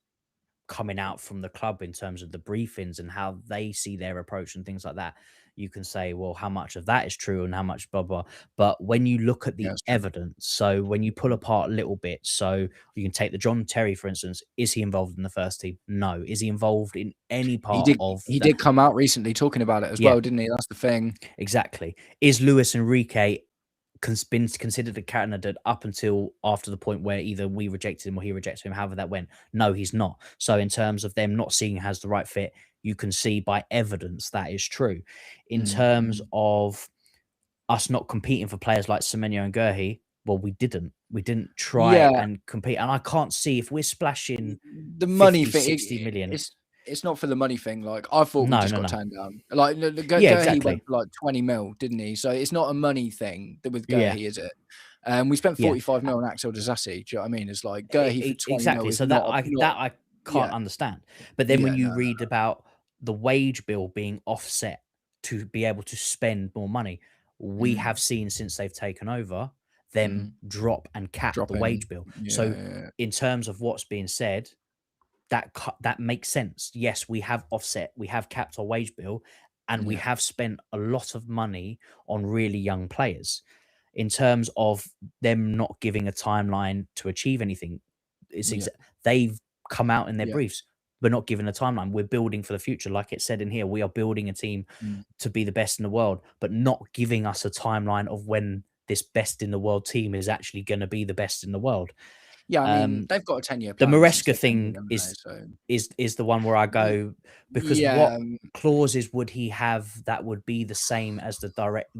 coming out from the club in terms of the briefings and how they see their approach and things like that. You can say, well, how much of that is true and how much blah, blah. But when you look at the evidence, so when you pull apart little bits, so you can take the John Terry, for instance, is he involved in the first team? No. Is he involved in any part of He did come out recently talking about it as well, didn't he? That's the thing. Exactly. Is Luis Enrique been considered a candidate up until after the point where either we rejected him or he rejected him, however that went. No, he's not. So in terms of them not seeing him as the right fit, you can see by evidence that is true. In terms of us not competing for players like Semenyo and Gurhi, well, we didn't. We didn't try Yeah, and compete. And I can't see if we're splashing the money 50, thing, 60 million. it's not for the money thing. Like, I thought we No, just no, got no. turned down. Like, Yeah, Gurhi went exactly. for like 20 mil, didn't he? So it's not a money thing with Yeah. Gurhi, is it? We spent Yeah. 45 mil on Axel Disasi. Do you know what I mean? It's like Gurhi for 20 mil Exactly. is So not, that I can't yeah, understand. But then when yeah, you no, read about the wage bill being offset to be able to spend more money, we have seen since they've taken over them drop and cap the dropping. wage bill. So Yeah, in terms of what's being said, that makes sense. Yes, we have offset, we have capped our wage bill, and we yeah, have spent a lot of money on really young players. In terms of them not giving a timeline to achieve anything, yeah, they've come out in their yeah, briefs. We're not given a timeline. We're building for the future. Like it said in here, we are building a team mm. to be the best in the world, but not giving us a timeline of when this best in the world team is actually going to be the best in the world. Yeah, I mean, Um, they've got a 10-year the plan since Maresca they came in, thing haven't they? is So, is the one where I y- go, because yeah, what clauses would he have that would be the same as the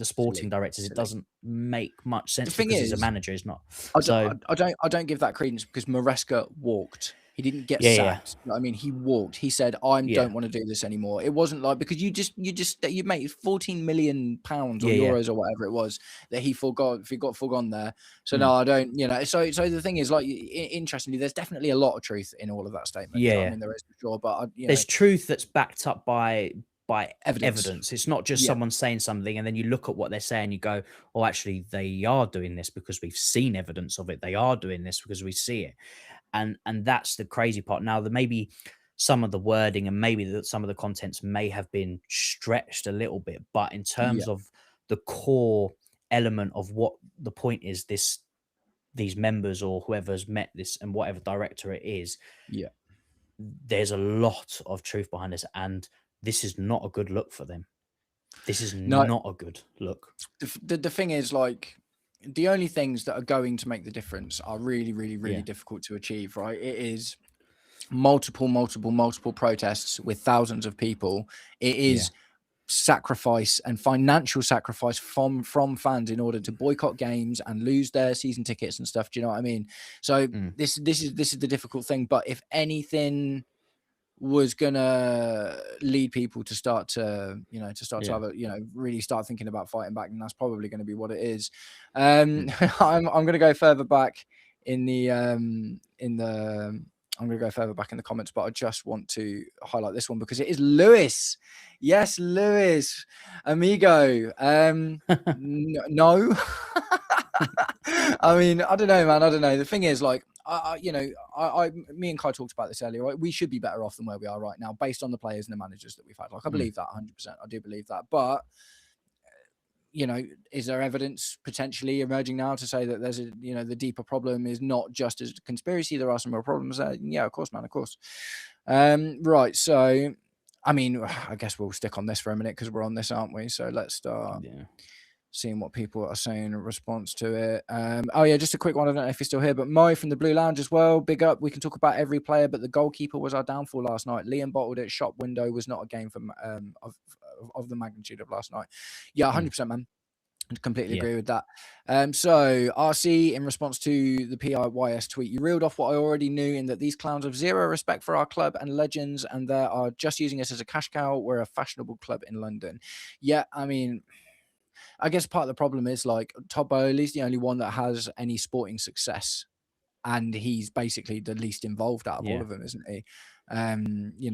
sporting silly, directors? It silly. doesn't make much The sense thing because he's a is, manager. He's not. I don't, So I don't give that credence because Maresca walked. He didn't get yeah, yeah, sacked. You know what I mean, he walked. He said, "I yeah, don't want to do this anymore." It wasn't like because you made 14 million pounds or yeah, yeah. euros or whatever it was that he forgot. If he got forgone there, so Mm, no, I don't. You know, so the thing is, like, interestingly, there's definitely a lot of truth in all of that statement. Do yeah, you know what I yeah. mean? There is for sure, but There's truth that's backed up by evidence. evidence. It's not just Yeah, someone saying something and then you look at what they're saying, you go, "Oh, actually, they are doing this because we've seen evidence of it. They are doing this because we see it." And that's the crazy part. Now, there may be some of the wording and maybe that some of the contents may have been stretched a little bit, but in yeah, terms of the core element of what the point is, these members or whoever's met this and whatever director it is, yeah. there's a lot of truth behind this, and this is not a good look for them. This is No, not a good look. the thing is, like, the only things that are going to make the difference are really, really, really Yeah, difficult to achieve, right? It is multiple protests with thousands of people. It yeah, is sacrifice and financial sacrifice from fans in order to boycott games and lose their season tickets and stuff. Do you know what I mean? So mm, this is the difficult thing. But if anything was gonna lead people to start to, yeah, have a, really start thinking about fighting back, and that's probably going to be what it is. mm, I'm gonna go further back in the I'm gonna go further back in the comments, but I just want to highlight this one because it is Lewis. Yes, Lewis, amigo. No. I mean, I don't know, man. I don't know. The thing is, like, me and Kai talked about this earlier. Right? We should be better off than where we are right now, based on the players and the managers that we've had. Like, I mm, believe that 100%. I do believe that. But is there evidence potentially emerging now to say that there's the deeper problem is not just as a conspiracy? There are some real problems there. Yeah, of course, man, of course. Right. So, I mean, I guess we'll stick on this for a minute because we're on this, aren't we? So let's start yeah, seeing what people are saying in response to it. Oh yeah, just a quick one. I don't know if you're still here, but Mo from the Blue Lounge as well. Big up. We can talk about every player, but the goalkeeper was our downfall last night. Liam bottled it. Shop window was not a game from of the magnitude of last night. Yeah, mm, 100%, man. I completely yeah, agree with that. So RC, in response to the PIYS tweet, you reeled off what I already knew in that these clowns have zero respect for our club and legends, and they are just using us as a cash cow. We're a fashionable club in London. Yeah, I mean, I guess part of the problem is, like, Todd Bowley's the only one that has any sporting success, and he's basically the least involved out of all yeah. of them, isn't he?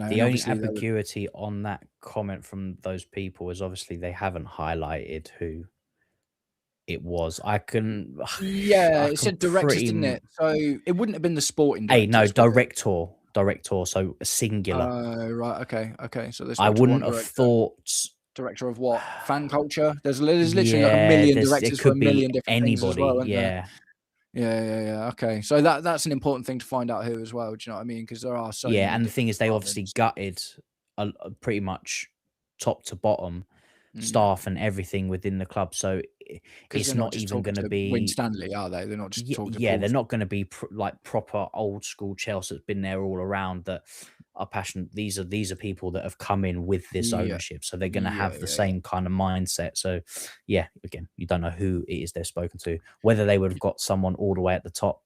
The And only obviously there was, ambiguity on that comment from those people is obviously they haven't highlighted who it was. yeah, I it can said directors, didn't it? So it wouldn't have been the sporting no, directors, would it? director, so singular. Oh, right. Okay. So they I spoke to one wouldn't have director. thought. Director of what? Fan culture? There's literally like a Yeah, million there directors for a could be million different things as well, anybody. isn't there? Yeah, Yeah. Okay. So that's an important thing to find out who as well. Do you know what I mean? Because there are so yeah, many and the thing different is, they obviously departments. gutted pretty much top to bottom Yeah. staff and everything within the club. So it's not even going to be win Stanley, are they? They're not just talking to they're not going to be like proper old school Chelsea that's been there all around, that are passionate. These are people that have come in with this ownership, so they're going to have the same kind of mindset. So yeah, again, you don't know who it is they've spoken to, whether they would have got someone all the way at the top.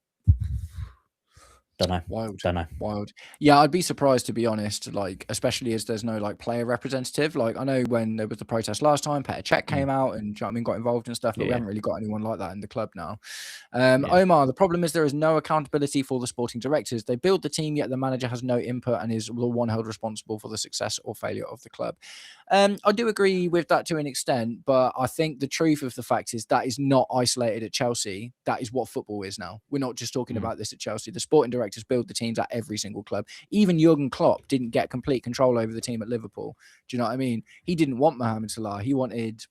Don't know. Wild. Yeah, I'd be surprised, to be honest, like, especially as there's no like player representative. Like, I know when there was the protest last time, Petr Cech came out and, do you know what I mean, got involved and stuff, but we haven't really got anyone like that in the club now. Omar, the problem is there is no accountability for the sporting directors. They build the team, yet the manager has no input and is the one held responsible for the success or failure of the club. I do agree with that to an extent, but I think the truth of the fact is that is not isolated at Chelsea. That is what football is now. We're not just talking about this at Chelsea. The sporting directors build the teams at every single club. Even Jurgen Klopp didn't get complete control over the team at Liverpool. Do you know what I mean? He didn't want Mohamed Salah. He wanted...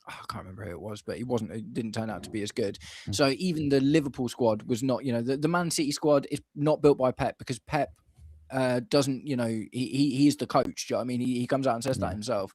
I can't remember who it was, but it didn't turn out to be as good. So even the Liverpool squad was not, you know, the Man City squad is not built by Pep, because Pep doesn't, you know, he is the coach. Do you know what I mean? He comes out and says that himself.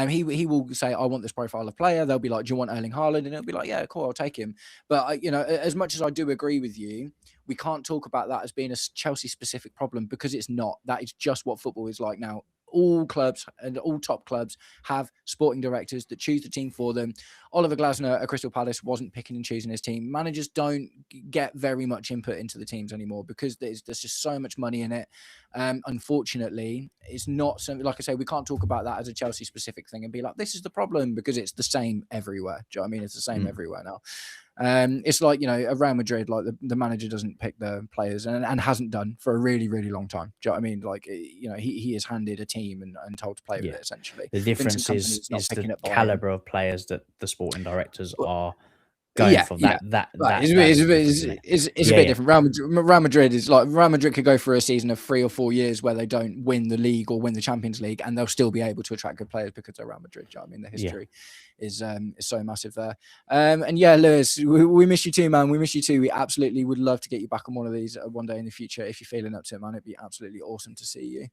He will say, I want this profile of player. They'll be like, do you want Erling Haaland? And it'll be like, yeah, cool, I'll take him. But, you know, as much as I do agree with you, we can't talk about that as being a Chelsea specific problem, because it's not. That is just what football is like now. All clubs and all top clubs have sporting directors that choose the team for them. Oliver Glasner at Crystal Palace wasn't picking and choosing his team. Managers don't get very much input into the teams anymore, because there's just so much money in it. Unfortunately, it's not something, like I say, we can't talk about that as a Chelsea specific thing and be like, this is the problem, because it's the same everywhere. Do you know what I mean? It's the same everywhere now. It's like, you know, at Real Madrid, like the manager doesn't pick the players and hasn't done for a really, really long time. Do you know what I mean? Like, you know, he is handed a team and told to play with it, essentially. The difference is the caliber of players that the sporting directors are going for. It's a bit different. Real Madrid is like, Real Madrid could go for a season of 3 or 4 years where they don't win the league or win the Champions League, and they'll still be able to attract good players because they're Real Madrid. Do you know what I mean? The history is so massive there. And yeah, Lewis, we miss you too, man. We miss you too. We absolutely would love to get you back on one of these one day in the future if you're feeling up to it, man. It'd be absolutely awesome to see you.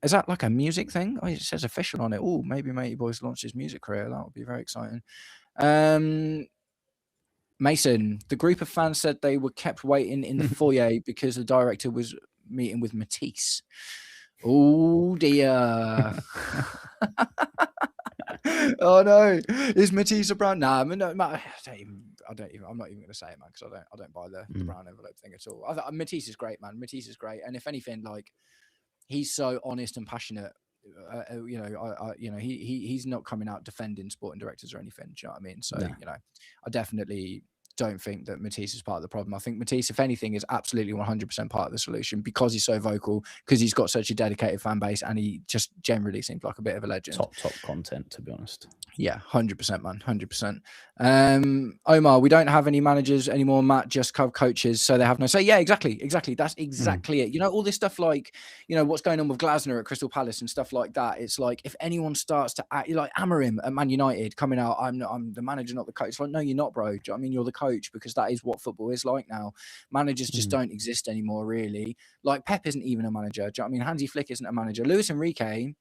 Is that like a music thing? Oh, it says official on it. Oh, maybe Matey Boy's launched his music career. That would be very exciting. Mason, the group of fans said they were kept waiting in the foyer because the director was meeting with Matisse. Oh dear. Oh no, is Matisse a brown? Nah, I'm not even going to say it, man, because I don't buy the brown envelope thing at all. Matisse is great, man. Matisse is great, and if anything, like, he's so honest and passionate. He's not coming out defending sporting directors or anything. Do you know what I mean? So, you know, I definitely don't think that Matisse is part of the problem. I think Matisse, if anything, is absolutely 100% part of the solution, because he's so vocal, because he's got such a dedicated fan base, and he just generally seems like a bit of a legend. Top content, to be honest. Yeah, 100%, man, 100%. Omar, we don't have any managers anymore, Matt, just coaches, so they have no say. Yeah, exactly. That's exactly it. You know, all this stuff, like, you know, what's going on with Glasner at Crystal Palace and stuff like that. It's like, if anyone starts to act like Amorim at Man United coming out, I'm the manager, not the coach. It's like, no, you're not, bro. Do you know what I mean? You're the coach, because that is what football is like now. Managers just don't exist anymore, really. Like, Pep isn't even a manager. Do you know what I mean? Hansi Flick isn't a manager. Luis Enrique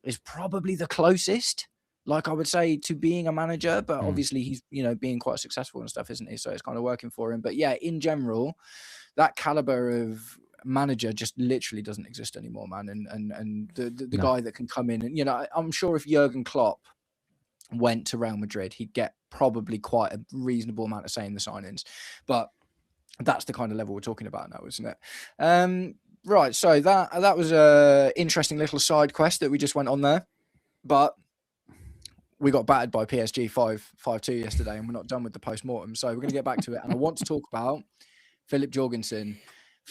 is probably the closest, like, I would say, to being a manager, but obviously he's, you know, being quite successful and stuff, isn't he? So it's kind of working for him. But yeah, in general, that caliber of manager just literally doesn't exist anymore, man. And the guy that can come in and, you know, I'm sure if Jurgen Klopp went to Real Madrid, he'd get probably quite a reasonable amount of say in the signings. But that's the kind of level we're talking about now, isn't it? Right, so that was a interesting little side quest that we just went on there. But we got battered by PSG 5-2 yesterday, and we're not done with the post-mortem. So we're going to get back to it. And I want to talk about Philip Jorgensen.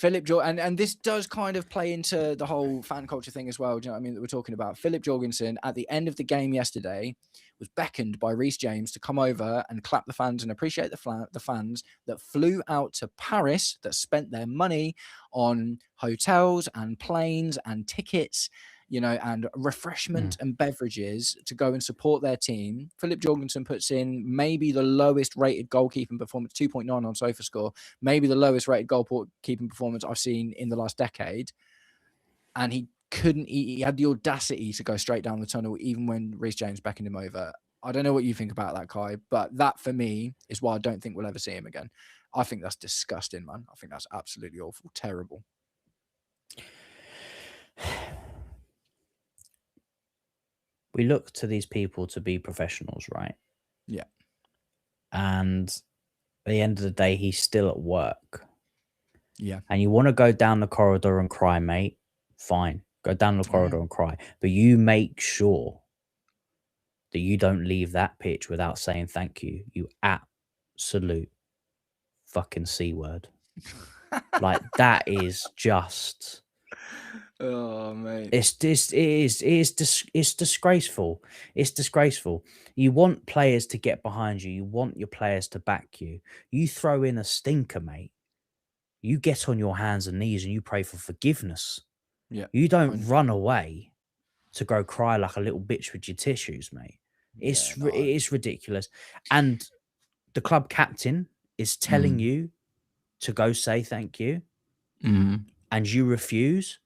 And this does kind of play into the whole fan culture thing as well. Do you know what I mean? That we're talking about. Philip Jorgensen, at the end of the game yesterday, was beckoned by Reece James to come over and clap the fans and appreciate the fans that flew out to Paris, that spent their money on hotels and planes and tickets, you know, and refreshment and beverages to go and support their team. Philip Jorgensen puts in maybe the lowest rated goalkeeping performance, 2.9 on SofaScore, maybe the lowest rated goalkeeping performance I've seen in the last decade. And he had the audacity to go straight down the tunnel, even when Reece James beckoned him over. I don't know what you think about that, Kai, but that for me is why I don't think we'll ever see him again. I think that's disgusting, man. I think that's absolutely awful, terrible. We look to these people to be professionals, right? Yeah. And at the end of the day, he's still at work. Yeah. And you want to go down the corridor and cry, mate? Fine. Go down the corridor and cry. But you make sure that you don't leave that pitch without saying thank you. You absolute fucking C word. Like, that is just... Oh, mate. It's disgraceful. It's disgraceful. You want players to get behind you. You want your players to back you. You throw in a stinker, mate. You get on your hands and knees and you pray for forgiveness. Yeah. You don't run away to go cry like a little bitch with your tissues, mate. It is ridiculous. And the club captain is telling you to go say thank you, and you refuse.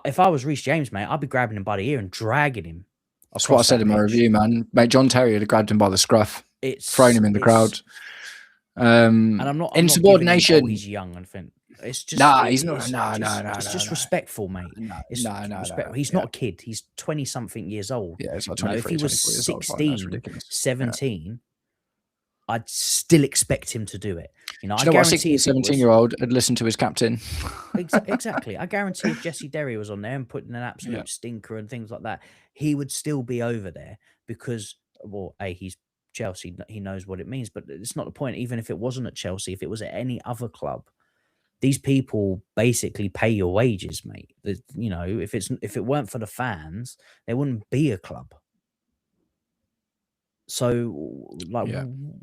If I was Reece James, mate, I'd be grabbing him by the ear and dragging him. That's what I said in my review, man. Mate, John Terry had grabbed him by the scruff, thrown him in the crowd. And I'm not insubordination. Him, he's young and think it's just he's not. It's just respectful, mate. Respectful. He's not a kid. He's 20-something years old. Yeah, it's like 23, if he was 16, 17, I'd still expect him to do it. You know, I guarantee a 17-year-old had listened to his captain. Exactly. I guarantee if Jesse Derry was on there and putting an absolute stinker and things like that, he would still be over there because, well, he's Chelsea. He knows what it means, but it's not the point. Even if it wasn't at Chelsea, if it was at any other club, these people basically pay your wages, mate. You know, if it weren't for the fans, there wouldn't be a club. So, like,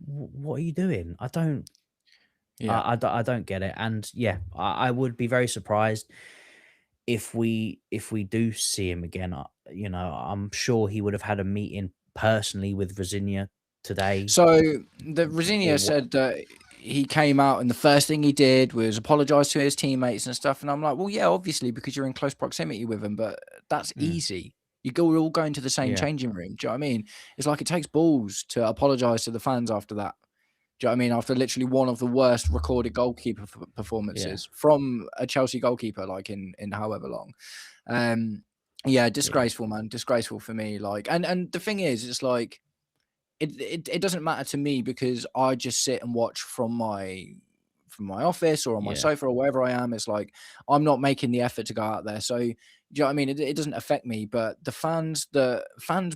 what are you doing? I don't. I don't get it. And I would be very surprised if we do see him again. You know, I'm sure he would have had a meeting personally with Rosinia today. So the Rosinia said that he came out and the first thing he did was apologize to his teammates and stuff. And I'm like, well, yeah, obviously, because you're in close proximity with him, but that's easy. You're all going to the same changing room. Do you know what I mean? It's like it takes balls to apologize to the fans after that. Do you know what I mean? After literally one of the worst recorded goalkeeper performances from a Chelsea goalkeeper, like in however long. Disgraceful, man. Disgraceful for me. Like, and the thing is, it's like, it doesn't matter to me because I just sit and watch from my office or on my sofa or wherever I am. It's like I'm not making the effort to go out there. So, do you know what I mean? It doesn't affect me, but the fans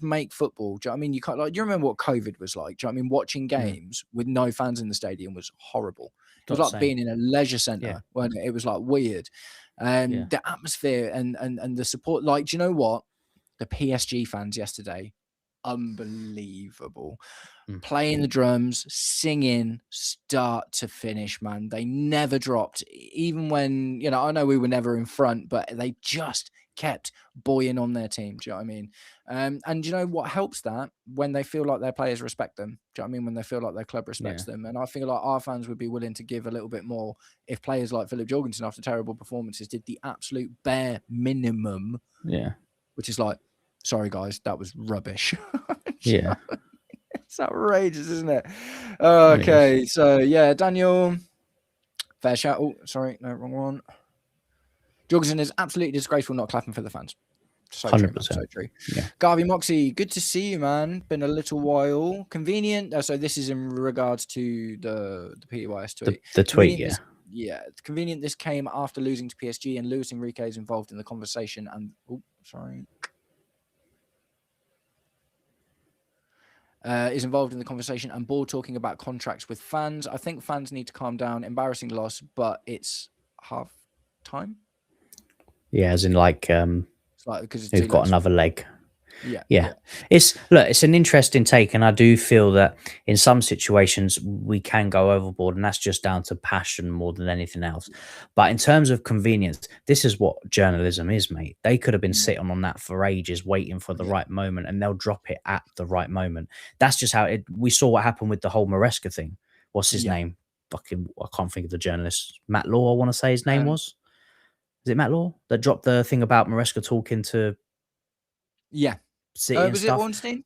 make football. Do you know what I mean? You can't, like, you remember what COVID was like? Do you know what I mean? Watching games with no fans in the stadium was horrible. It was like being in a leisure centre when it was like weird. The atmosphere and the support. Like, do you know what? The PSG fans yesterday, unbelievable. Playing the drums, singing, start to finish, man. They never dropped, even when, you know, I know we were never in front, but they just kept buoying on their team. Do you know what I mean? And you know what helps that? When they feel like their players respect them. Do you know what I mean? When they feel like their club respects them. And I feel like our fans would be willing to give a little bit more if players like Philip Jorgensen, after terrible performances, did the absolute bare minimum. Yeah. Which is like, sorry guys, that was rubbish. Yeah. It's outrageous, isn't it? Okay, so Daniel, fair shout. Oh, sorry, no, wrong one. Jorgensen is absolutely disgraceful not clapping for the fans. So 100%. True, so true. Yeah. Garvey Moxie, good to see you, man. Been a little while. Convenient. So this is in regards to the PYS tweet. The tweet, It's convenient. This came after losing to PSG and Luis Enrique is involved in the conversation. And is involved in the conversation and board talking about contracts with fans. I think fans need to calm down. Embarrassing loss, but it's half time. Yeah, as in like, it's like because who've got another leg. Yeah. It's an interesting take, and I do feel that in some situations we can go overboard, and that's just down to passion more than anything else. But in terms of convenience, this is what journalism is, mate. They could have been sitting on that for ages, waiting for the right moment, and they'll drop it at the right moment. That's just how we saw what happened with the whole Maresca thing. What's his name? Fucking, I can't think of the journalist. Matt Law, I want to say his name was. Is it Matt Law that dropped the thing about Maresca talking to? Yeah. City and was stuff? it Ornstein?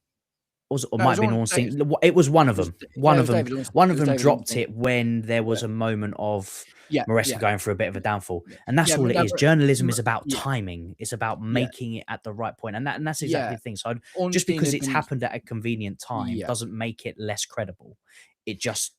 or No, it might was have been on. Ornstein. It was one It of was them. yeah, One it of was them. David Ornstein. One It of was them David dropped Ornstein. it when there Yeah, was a moment of yeah, Maresca yeah, going through a bit of a downfall, yeah, and that's yeah. all it No, is. Journalism is mm, about yeah, timing. It's about yeah, making it at the right point, and that's exactly yeah. the thing. So just Ornstein because had it's been. happened at a convenient time Yeah. doesn't make it less credible. It just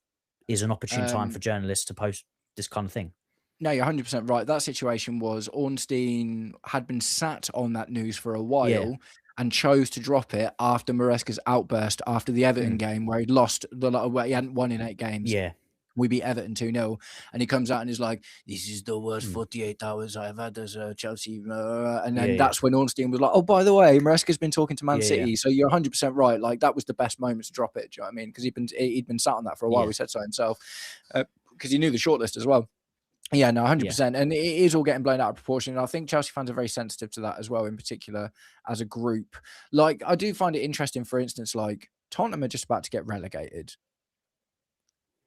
is an opportune time for Um, journalists to post this kind of thing. no, you're 100% right. That situation was Ornstein had been sat on that news for a Yeah. while and chose to drop it after Maresca's outburst after the Everton Mm. game where he'd lost where he hadn't won in 8 games. Yeah. We beat Everton 2-0, and he comes out and is like, "This is the worst Mm. 48 hours I've had as a Chelsea." And Yeah. then Yeah. that's when Ornstein was like, "Oh, by the way, Maresca's been talking to Man Yeah. Yeah. City." So you're 100% right. Like that was the best moment to drop it. Do you know what I mean? Because he'd been sat on that for a while. Yeah. He said so himself, because he knew the shortlist as well. Yeah, no, Yeah. 100%. And it is all getting blown out of proportion. And I think Chelsea fans are very sensitive to that as well, in particular as a group. Like, I do find it interesting, for instance, like Tottenham are just about to get relegated.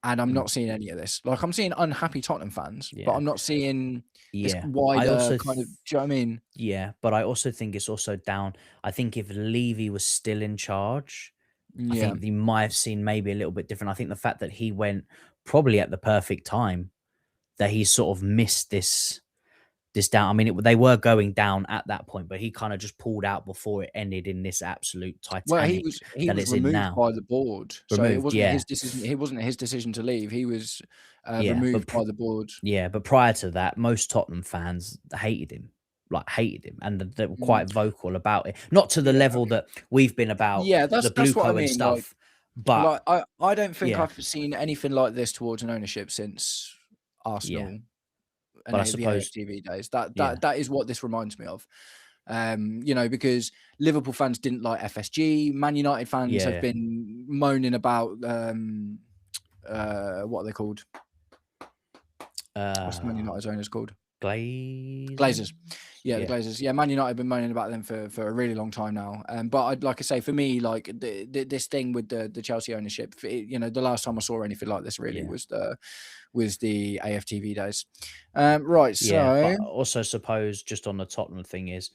And I'm Mm. not seeing any of this. Like, I'm seeing unhappy Tottenham fans, but Yeah. I'm not seeing this Yeah. I wider also kind of, do you know what I mean? Yeah, but I also think it's also down. I think if Levy was still in charge, I Yeah. think you might have seen maybe a little bit different. I think the fact that he went probably at the perfect time, that he sort of missed this down. I mean, they were going down at that point, but he kind of just pulled out before it ended in this absolute Well, Titanic he that was it's in removed now. by the board. So it Removed, wasn't yeah, his decision. It wasn't his decision to leave. He was yeah, removed by the board. yeah, but prior to that, most Tottenham fans hated him, like hated him, and they were Mm, quite vocal about it. Not to the yeah. level that we've been about Yeah, the that's what I Blueco and mean. Like, stuff, but I don't think yeah, I've seen anything like this towards an ownership since yeah. Arsenal and But I the suppose, AFTV days. That yeah, that that is what this reminds me of. Because Liverpool fans didn't like FSG. Man United fans have yeah, been moaning about what are they called? What's the Man uh, United's owners called? Glazers, Glazers. Yeah, the yeah, Glazers. Yeah, Man United have been moaning about them for a really long time now. But like I say, for me, like this thing with the Chelsea ownership, the last time I saw anything like this really yeah, was the AFTV days. Right. yeah. But So I also suppose just on the Tottenham thing is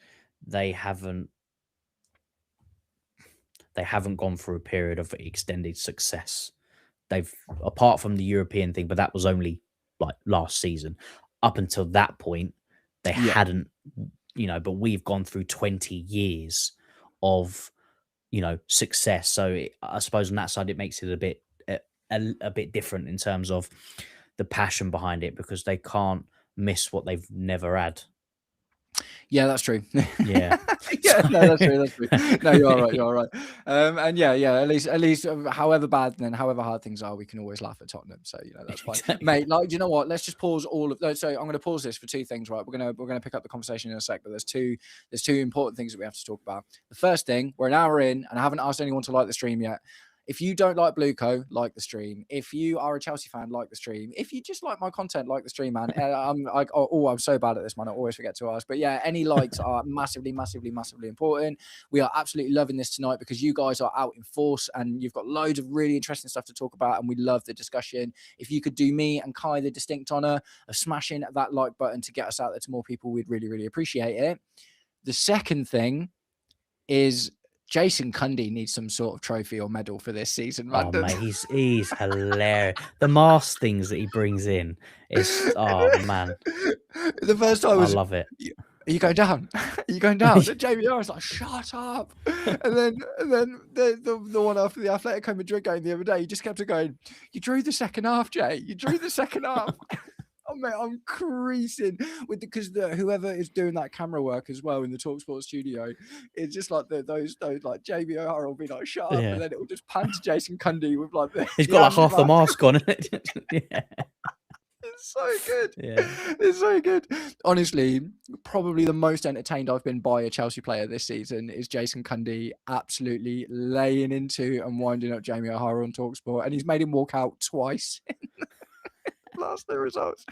they haven't they haven't gone through a period of extended success. They've apart from the European thing, but that was only like last season. Up until that point, they yeah, hadn't, but we've gone through 20 years of, success. So I suppose on that side, it makes it a bit different in terms of the passion behind it because they can't miss what they've never had. yeah, that's true. Yeah. Yeah, So, no, that's true. That's true. No, you're all right. You're all right. And yeah. At least, however bad and then however hard things are, we can always laugh at Tottenham. So that's fine, exactly. mate. Like, do you know what? Let's just pause all of those. So I'm going to pause this for two things, right? We're gonna pick up the conversation in a sec, but there's two important things that we have to talk about. The first thing, we're an hour in, and I haven't asked anyone to like the stream yet. If you don't like Blueco, like the stream. If you are a Chelsea fan, like the stream. If you just like my content, like the stream, man. I'm so bad at this, man. I always forget to ask. But yeah, any likes are massively, massively, massively important. We are absolutely loving this tonight because you guys are out in force and you've got loads of really interesting stuff to talk about, and we love the discussion. If you could do me and Kai the distinct honor of smashing that like button to get us out there to more people, we'd really, really appreciate it. The second thing is Jason Cundy needs some sort of trophy or medal for this season, man. Oh mate, he's hilarious. The mask things that he brings in is man, The first time I was, love it. are you going down? Are you going down? And Jamie I was like, shut up. And then the one after the Atletico Madrid game the other day, he just kept going, you drew the second half, Jay. You drew the second half. Oh mate, I'm creasing because whoever is doing that camera work as well in the TalkSport studio, it's just like those like Jamie O'Hara will be like, shut up, and Yeah, then it will just pan to Jason Cundy with like he's the got like hand half the back. mask on. Yeah, It's so good. yeah. It's so good. Honestly, probably the most entertained I've been by a Chelsea player this season is Jason Cundy absolutely laying into and winding up Jamie O'Hara on TalkSport, and he's made him walk out twice in the last two results.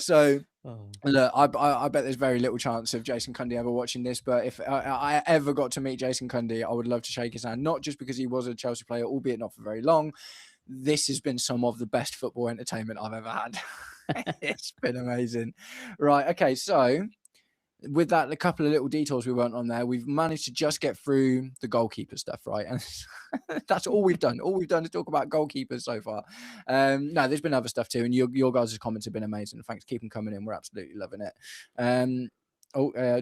So Oh. look, I bet there's very little chance of Jason Cundy ever watching this, but if I ever got to meet Jason Cundy, I would love to shake his hand, not just because he was a Chelsea player, albeit not for very long. This has been some of the best football entertainment I've ever had. It's been amazing. Right, okay, so with that, a couple of little details we weren't on there, we've managed to just get through the goalkeeper stuff, right? And that's all we've done. All we've done is talk about goalkeepers so far. No, there's been other stuff too, and your guys' comments have been amazing. Thanks, keep them coming in. We're absolutely loving it.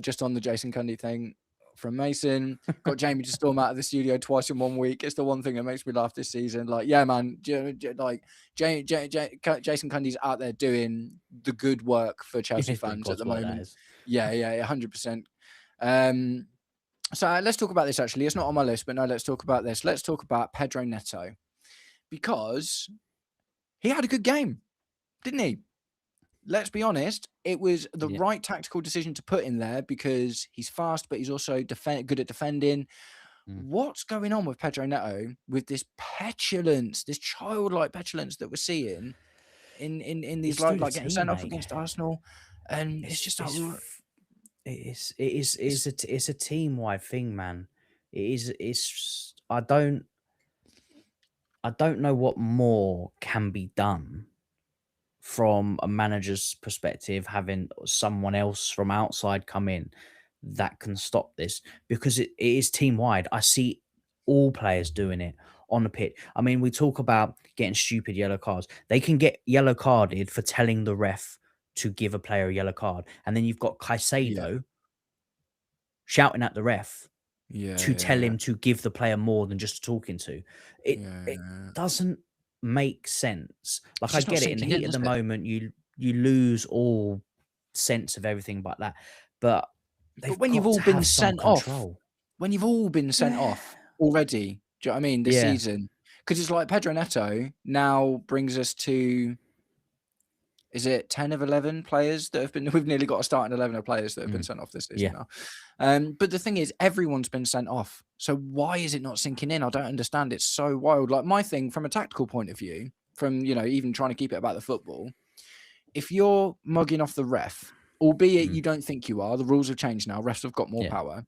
Just on the Jason Cundy thing from Mason, got Jamie to storm out of the studio twice in 1 week. It's the one thing that makes me laugh this season. Like, yeah, man, like Jason Cundy's out there doing the good work for Chelsea fans at the moment. Yeah, 100%. So let's talk about this. Actually, it's not on my list, but no, let's talk about this. Let's talk about Pedro Neto, because he had a good game, didn't he? Let's be honest, it was the right tactical decision to put in there, because he's fast, but he's also good at defending. What's going on with Pedro Neto, with this petulance, this childlike petulance that we're seeing in these like getting sent off against Arsenal, and it's just it's a team-wide thing, man. It's I don't know what more can be done from a manager's perspective, having someone else from outside come in that can stop this, because it is team-wide. I see all players doing it on the pitch. I mean, we talk about getting stupid yellow cards. They can get yellow carded for telling the ref to give a player a yellow card. And then you've got Caicedo shouting at the ref to tell him to give the player more than just talking to. It doesn't make sense. Like, I get it, in the heat of the moment, you lose all sense of everything like that. But when you've all been sent off, already, do you know what I mean? This season, because it's like Pedro Neto now brings us to, is it 10 of 11 players that have been? We've nearly got a starting 11 of players that have been sent off this season now. But the thing is, everyone's been sent off. So why is it not sinking in? I don't understand. It's so wild. Like, my thing from a tactical point of view, from, you know, even trying to keep it about the football, if you're mugging off the ref, albeit you don't think you are, the rules have changed now. Refs have got more power.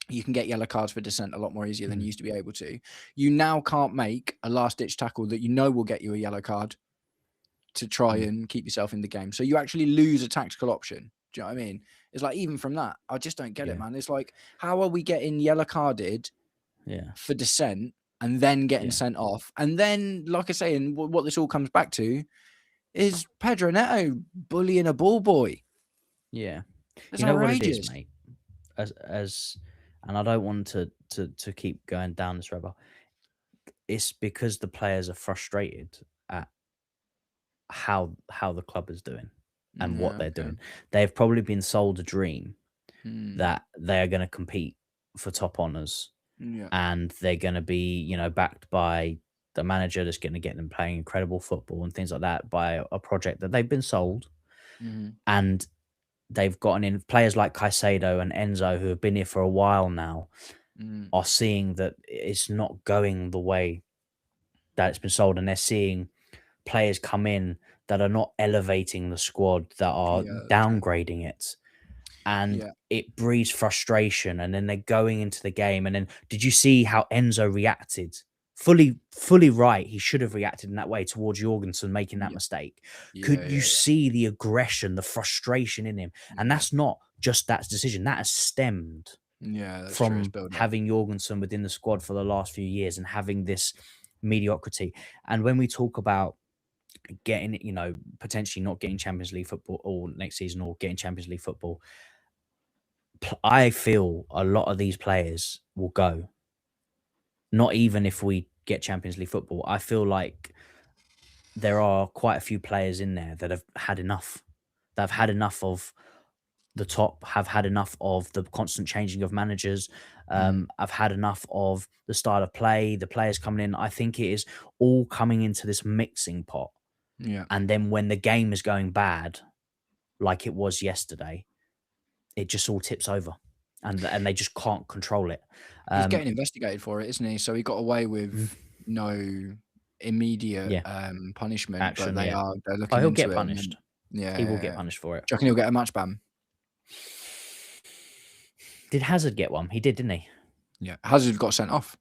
You can get yellow cards for dissent a lot more easier than you used to be able to. You now can't make a last-ditch tackle that you know will get you a yellow card to try and keep yourself in the game. So you actually lose a tactical option. Do you know what I mean? It's like, even from that, I just don't get it, man. It's like, how are we getting yellow carded for dissent and then getting sent off? And then, like I say, and what this all comes back to is Pedro Neto bullying a ball boy. Yeah. It's you know outrageous. What it is, mate? And I don't want to keep going down this rabbit. It's because the players are frustrated at how the club is doing and what they're doing. They've probably been sold a dream that they're going to compete for top honors, and they're going to be, you know, backed by the manager that's going to get them playing incredible football and things like that, by a project that they've been sold. And they've gotten in players like Caicedo and Enzo, who have been here for a while now, are seeing that it's not going the way that it's been sold, and they're seeing players come in that are not elevating the squad, that are downgrading it, and it breeds frustration. And then they're going into the game, and then did you see how Enzo reacted? Fully right. He should have reacted in that way towards Jorgensen making that mistake. Could you see the aggression, the frustration in him? And that's not just that decision. That has stemmed from having Jorgensen within the squad for the last few years and having this mediocrity. And when we talk about getting, you know, potentially not getting Champions League football or next season, or getting Champions League football, I feel a lot of these players will go. Not even if we get Champions League football. I feel like there are quite a few players in there that have had enough. That have had enough of the top, have had enough of the constant changing of managers. I've had enough of the style of play, the players coming in. I think it is all coming into this mixing pot. And then when the game is going bad, like it was yesterday, it just all tips over. And they just can't control it. He's getting investigated for it, isn't he? So he got away with no immediate punishment. Action, but they're looking he'll into get it. punished. He will get punished for it. Do you reckon he'll get a match ban? Did Hazard get one? He did, didn't he? Yeah, Hazard got sent off,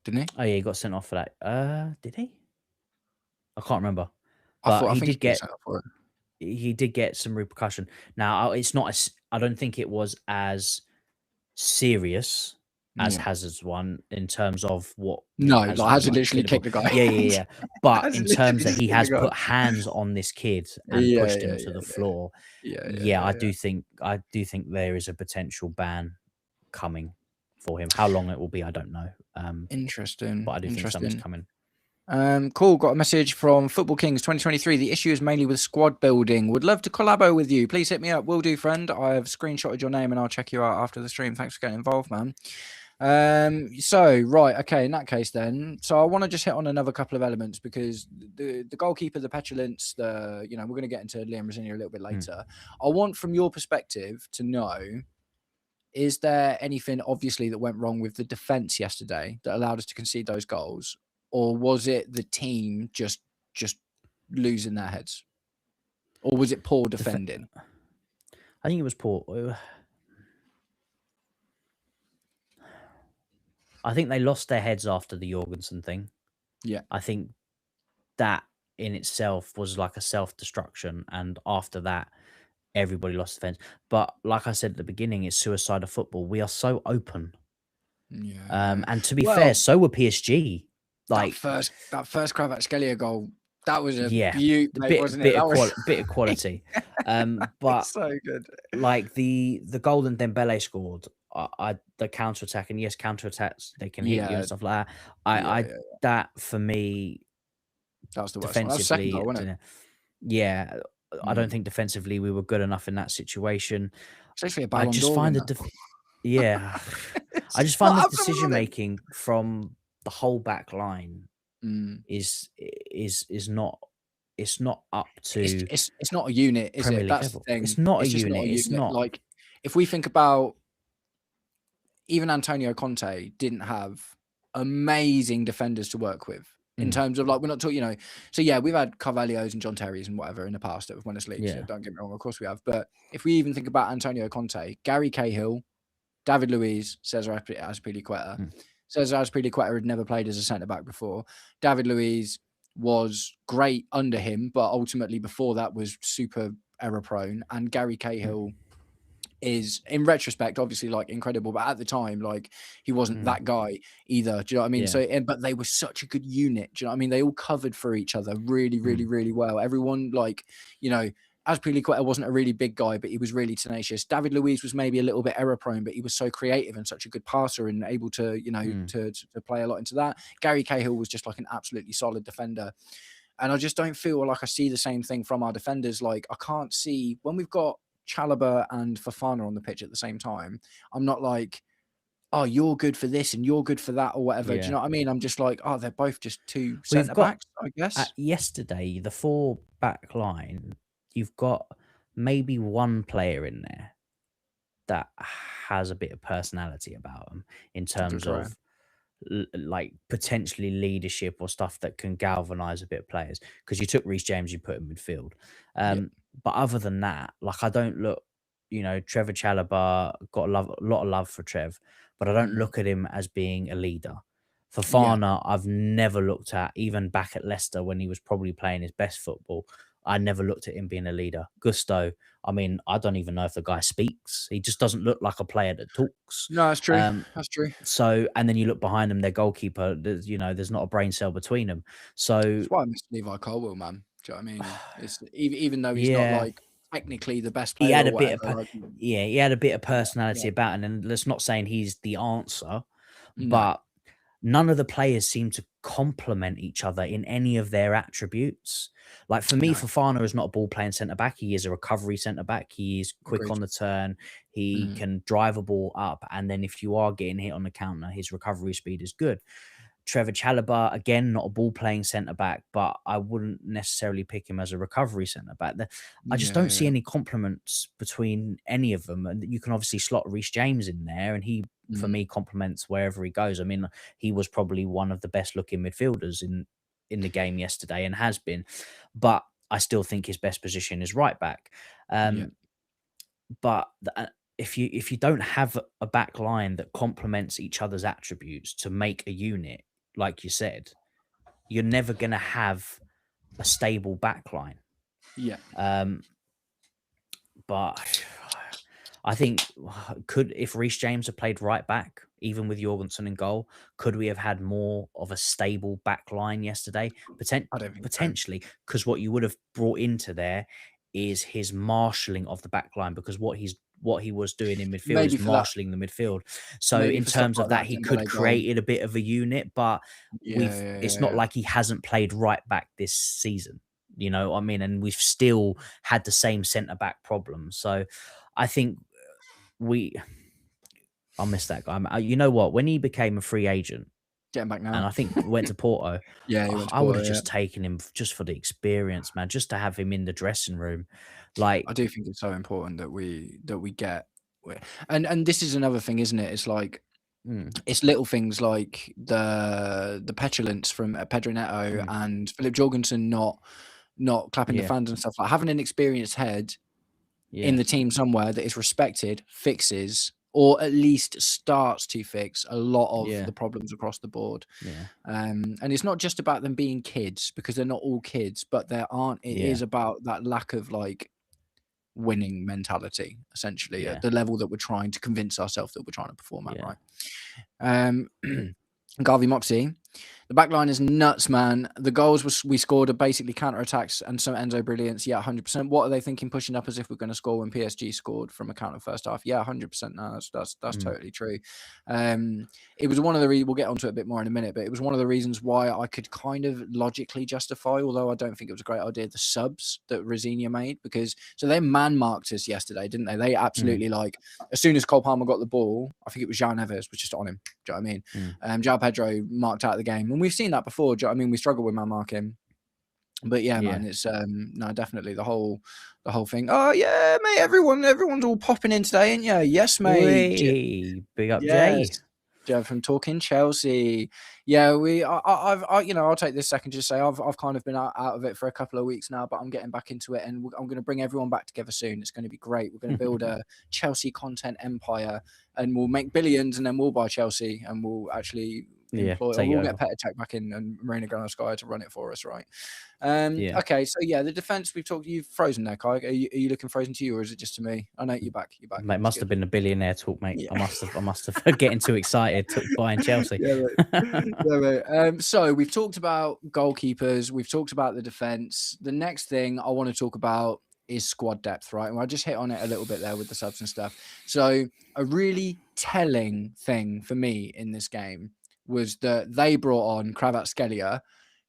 didn't he? Oh yeah, he got sent off for that. Did he? I can't remember. I But think he did get sent off for it. he did get some repercussion. Now, it's not as I don't think it was as serious as Yeah. Hazard's one in terms of what No, Hazard like looked Hazard like literally kicking the ball. kicked the guy. Yeah, yeah, yeah. But in Hazard terms literally that just he kicked the has guy. put hands on this kid and Yeah, pushed him yeah, to yeah, the yeah. floor, Yeah, yeah, yeah, yeah, yeah. I do think there is a potential ban coming for him. How long it will be, I don't know. But Interesting. I do think something's Interesting. coming. Cool. Got a message from Football Kings 2023. The issue is mainly with squad building. Would love to collabo with you. Please hit me up. Will do, friend. I've screenshotted your name and I'll check you out after the stream. Thanks for getting involved, man. So right, okay, in that case then. So I want to just hit on another couple of elements because the goalkeeper, the petulance, we're gonna get into Liam Rosenior a little bit later. I want from your perspective to know, is there anything obviously that went wrong with the defense yesterday that allowed us to concede those goals? Or was it the team just losing their heads? Or was it poor defending? I think it was poor. I think they lost their heads after the Jorgensen thing. Yeah. I think that in itself was like a self-destruction, and after that, everybody lost defense. But like I said at the beginning, it's suicide of football. We are so open. Yeah. And to be fair, Well, so were PSG. that Like, first Kvaratskhelia goal, that was a yeah, beaut, the mate, wasn't it? That was bit of quality. But so good. like the golden Dembele scored, the counter attack, and yes, counter attacks they can hit you Yeah, and stuff like that. yeah, I yeah. that for me That was the worst one. That was the second defensively, goal, wasn't it? yeah, I don't Mm. think defensively we were good enough in that situation. It's actually a I Ballon just d'Or find winner. yeah, I It's just find not the happened decision without him. making from the whole back line Mm. is not it's not up to It's not a unit, is Premier it? League That's the level. It's thing. not a It's just not a unit. It's unit. not. Like, if we think about even Antonio Conte didn't have amazing defenders to work with in terms of, like, we're not talking, so yeah, we've had Carvalhos and John Terrys and whatever in the past that have won us leagues. Yeah. Don't get me wrong, of course we have. But if we even think about Antonio Conte, Gary Cahill, David Luiz, Cesar Azpilicueta. Cesar Azpilicueta had never played as a centre back before. David Luiz was great under him, but ultimately before that was super error prone. And Gary Cahill is, in retrospect, obviously, like, incredible, but at the time, like, he wasn't that guy either. Do you know what I mean? Yeah. So, but they were such a good unit. Do you know what I mean? They all covered for each other really, really, really well. Everyone, like, Azpilicueta wasn't a really big guy, but he was really tenacious. David Luiz was maybe a little bit error prone, but he was so creative and such a good passer and able to, to play a lot into that. Gary Cahill was just like an absolutely solid defender. And I just don't feel like I see the same thing from our defenders. Like, I can't see when we've got Chalobah and Fofana on the pitch at the same time. I'm not like, oh, you're good for this and you're good for that or whatever. Do you know what I mean? I'm just like, oh, they're both just two centre backs, I guess. Yesterday, the 4 back line, you've got maybe one player in there that has a bit of personality about them in terms of like potentially leadership or stuff that can galvanize a bit of players. Because you took Reece James, you put him midfield. But other than that, like, I don't look, Trevor Chalobah, got a lot of love for Trev, but I don't look at him as being a leader. Fofana, I've never looked at, even back at Leicester when he was probably playing his best football. I never looked at him being a leader. Gusto, I mean, I don't even know if the guy speaks. He just doesn't look like a player that talks. No, that's true. That's true. So, and then you look behind them, their goalkeeper, there's not a brain cell between them. So that's why I miss Levi Colwill, man. Do you know what I mean? It's even though he's not like technically the best player, he had or a bit whatever, of he had a bit of personality about him, and that's not saying he's the answer, but none of the players seem to complement each other in any of their attributes. Like, for me, Fofana is not a ball playing centre back. He is a recovery centre back. He is quick on the turn. He can drive a ball up, and then if you are getting hit on the counter, his recovery speed is good. Trevor Chalobah, again, not a ball playing centre back, but I wouldn't necessarily pick him as a recovery centre back. I just don't see any complements between any of them. And you can obviously slot Reece James in there, and he, for me, complements wherever he goes. I mean, he was probably one of the best looking midfielders in the game yesterday and has been, but I still think his best position is right back. But if you don't have a back line that complements each other's attributes to make a unit, like you said, you're never going to have a stable back line. but I think if Reece James had played right back, even with Jorgensen in goal, could we have had more of a stable back line yesterday? I don't think so. Potentially, because what you would have brought into there is his marshalling of the back line, because what he was doing in midfield Maybe is for that, marshalling the midfield. So maybe in for stuff terms of like that, that he could Dembele goal. create a bit of a unit, but Yeah, yeah, it's yeah, not yeah. like he hasn't played right back this season. You know what I mean? And we've still had the same centre back problems. So I think we I miss that guy. You know what? When he became a free agent, Getting back and now. I think went to Porto, Yeah, he went to I would have Porto. Yeah, just taken him just for the experience, man. Just to have him in the dressing room, like, I do think it's so important that we get, and this is another thing, isn't it? It's like mm, it's little things like the petulance from Pedro Neto mm, and Philip Jorgensen not clapping the yeah, fans and stuff, like having an experienced head in yeah, the team somewhere that is respected, fixes, or at least starts to fix a lot of yeah, the problems across the board. yeah, And it's not just about them being kids, because they're not all kids, but there aren't. It yeah, is about that lack of like winning mentality, essentially, at yeah, the level that we're trying to convince ourselves that we're trying to perform at, yeah. right? Um, Garvey Moxie, the back line is nuts, man. The goals we scored are basically counter-attacks and some Enzo brilliance. Yeah, 100%. What are they thinking, pushing up as if we're going to score when PSG scored from a counter first half? Yeah, 100%. No, that's Mm, totally true. It was one of the reasons, we'll get onto it a bit more in a minute, but it was one of the reasons why I could kind of logically justify, although I don't think it was a great idea, the subs that Rosinia made, because so they man-marked us yesterday, didn't they? They mm, absolutely, like, as soon as Cole Palmer got the ball, I think it was Jean Neves was just on him. Do you know what I mean? mm, João Pedro marked out of the game, and we've seen that before. Do you know what I mean? We struggle with man marking, but yeah, yeah. man, it's no, definitely the whole thing. Oh yeah, mate, everyone's all popping in today, ain't you? Yes, mate. Way big up, Yes. Jay. Joe from Talking Chelsea. Yeah, I'll take this second to say I've kind of been out of it for a couple of weeks now, but I'm getting back into it, and I'm going to bring everyone back together soon. It's going to be great. We're going to build a Chelsea content empire, and we'll make billions, and then we'll buy Chelsea, and we'll actually Yeah, employ, or take it we'll over. get Petr Cech back in and Marina Granovskaya to run it for us, right? Yeah, Okay, so yeah, the defense we've talked. You've frozen there, Kai. Are you looking frozen to you, or is it just to me? I know you're back. You're back. mate. It's Must good. have been a billionaire talk, mate. Yeah. I must have getting too excited buying Chelsea. Yeah, mate. Yeah, mate. So we've talked about goalkeepers. We've talked about the defense. The next thing I want to talk about is squad depth, right? And I just hit on it a little bit there with the subs and stuff. So a really telling thing for me in this game was that they brought on Kvaratskhelia,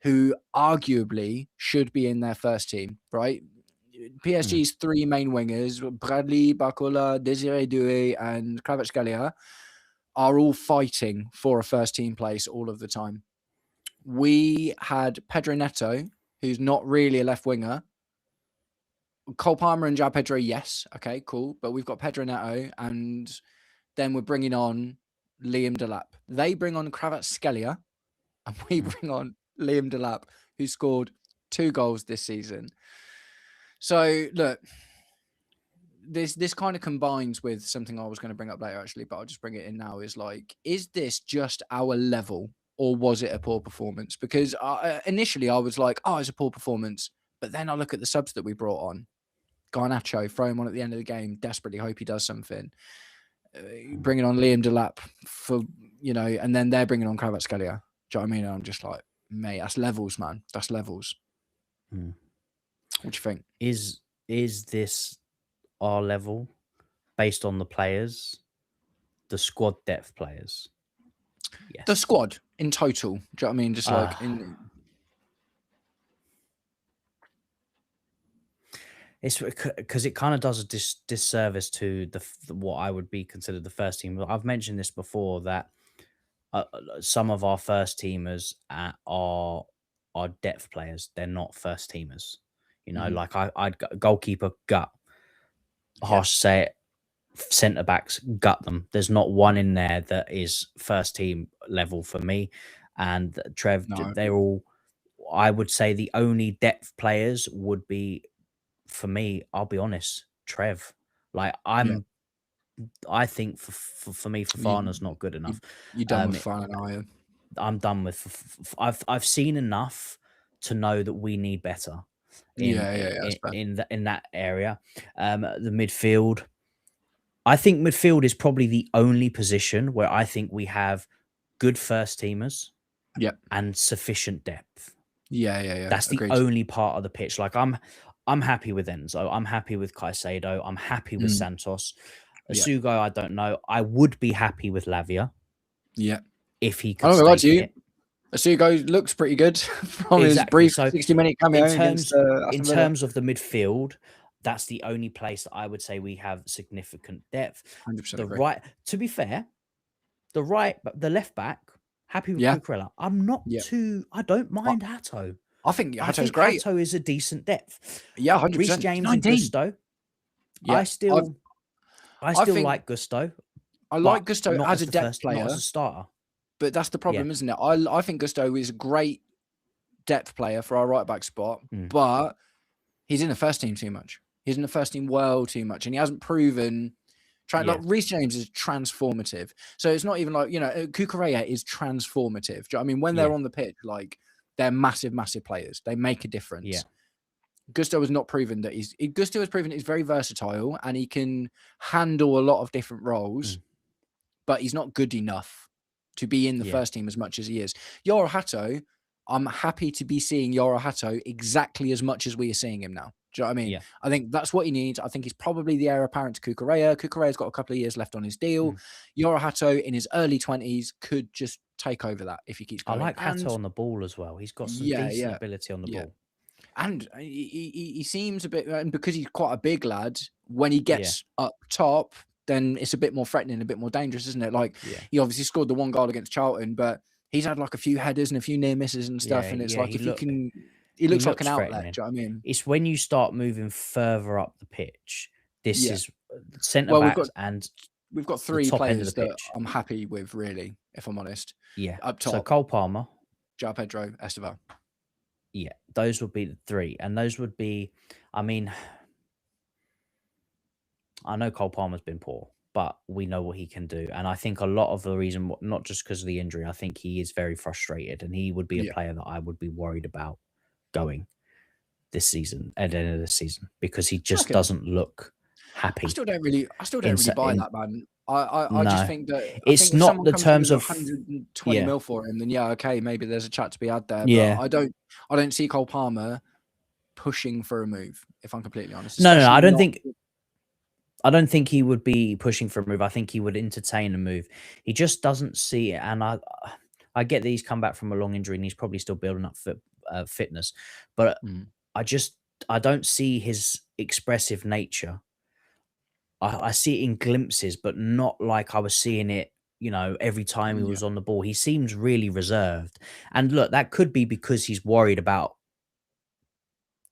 who arguably should be in their first team, right? Mm, PSG's three main wingers, Bradley, Bacola, Desiree Doué, and Kvaratskhelia, are all fighting for a first team place all of the time. We had Pedro Neto, who's not really a left winger. Cole Palmer and João Pedro, yes. Okay, cool. But we've got Pedro Neto, and then we're bringing on Liam Delap. They bring on Kvaratskhelia, and we mm, bring on Liam Delap, who scored 2 goals this season. So, look, this kind of combines with something I was going to bring up later, actually, but I'll just bring it in now. Is like, is this just our level, or was it a poor performance? Because initially I was like, oh, it's a poor performance, but then I look at the subs that we brought on. Garnacho, throw him on at the end of the game, desperately hope he does something. mm, Bringing on Liam Delap for, and then they're bringing on Kvaratskhelia. Do you know what I mean? And I'm just like, mate, that's levels, man. That's levels. mm. What do you think? Is this our level based on the players, the squad depth players? The Yes. squad in total. Do you know what I mean? Just like Ah, in. it's because it kind of does a disservice to what I would be considered the first team. I've mentioned this before that some of our first teamers are depth players. They're not first teamers. You know, Mhm. like I'd goalkeeper gut. Yeah. Harsh to say it, centre backs gut them. There's not one in there that is first team level for me. And Trev, No, I they're agree. all. I would say the only depth players would be for me. I'll be honest, Trev. Like Yeah. I think for me, You Fafana's not good you enough. you done with Um, fun, are you? I'm done with. I've seen enough to know that we need better. in That's fair. in that area. The midfield, I think midfield is probably the only position where I think we have good first teamers Yep. and sufficient depth. Yeah. That's the Agreed. only part of the pitch. Like I'm happy with Enzo. I'm happy with Caicedo. I'm happy with Santos. Yeah. Asugo, I don't know. I would be happy with Lavia Yeah. if he I could don't know stay about you. fit. Asugo looks pretty good from his Exactly. brief So 60-minute cameo against in Aston Villa. terms of the midfield, that's the only place that I would say we have significant depth. 100% The agree. right, to be fair, the left back, happy with Yeah. Cucurella. I'm not too. I don't mind Hato. I think I Hato's think great. Hato is a decent depth. Yeah, 100%. Reece James 19. and Gusto. Yeah. I still think like Gusto. I like Gusto not as a the depth first, player, not as a starter. but that's the problem, isn't it? I think Gusto is a great depth player for our right back spot, but he's in the first team too much. He's in the first team well too much, and he hasn't proven. Like Reece James is transformative, so it's not even like, you know, Cucurella is transformative. Do you know what I mean? When they're on the pitch, like, they're massive players. They make a difference. Yeah. Gusto has not proven that Gusto has proven he's very versatile and he can handle a lot of different roles, but he's not good enough to be in the first team as much as he is. Yoro Hato, I'm happy to be seeing Yoro Hato exactly as much as we are seeing him now. Do you know what I mean? Yeah. I think that's what he needs. I think he's probably the heir apparent to Cucurella. Cucurella's got a couple of years left on his deal. Yoro Hato in his early 20s could just take over that if he keeps going. I like Hato on the ball as well. He's got some decent ability on the ball. And he seems a bit, and because he's quite a big lad, when he gets up top, then it's a bit more threatening, a bit more dangerous, isn't it? Like, he obviously scored the one goal against Charlton, but he's had like a few headers and a few near misses and stuff. And it's like, he looks like an outlet. Do you know what I mean? It's when you start moving further up the pitch. This is centre backs, and we've got three players that I'm happy with, really, if I'm honest. Yeah, up top. So Cole Palmer, João Pedro, Esteval. Yeah, those would be the three, and those would be. I mean, I know Cole Palmer's been poor, but we know what he can do, and I think a lot of the reason, not just because of the injury, I think he is very frustrated, and he would be a player that I would be worried about going this season at the end of the season, because he just doesn't look happy. I still don't really buy that, man. I just think that it's not the terms of 120 mil for him. Then okay, maybe there's a chat to be had there. Yeah, but I don't see Cole Palmer pushing for a move, if I'm completely honest. No, I don't think he would be pushing for a move. I think he would entertain a move. He just doesn't see it, and I get that he's come back from a long injury and he's probably still building up fitness, but I don't see his expressive nature. I see it in glimpses, but not like I was seeing it, you know, every time he was on the ball. He seems really reserved. And look, that could be because he's worried about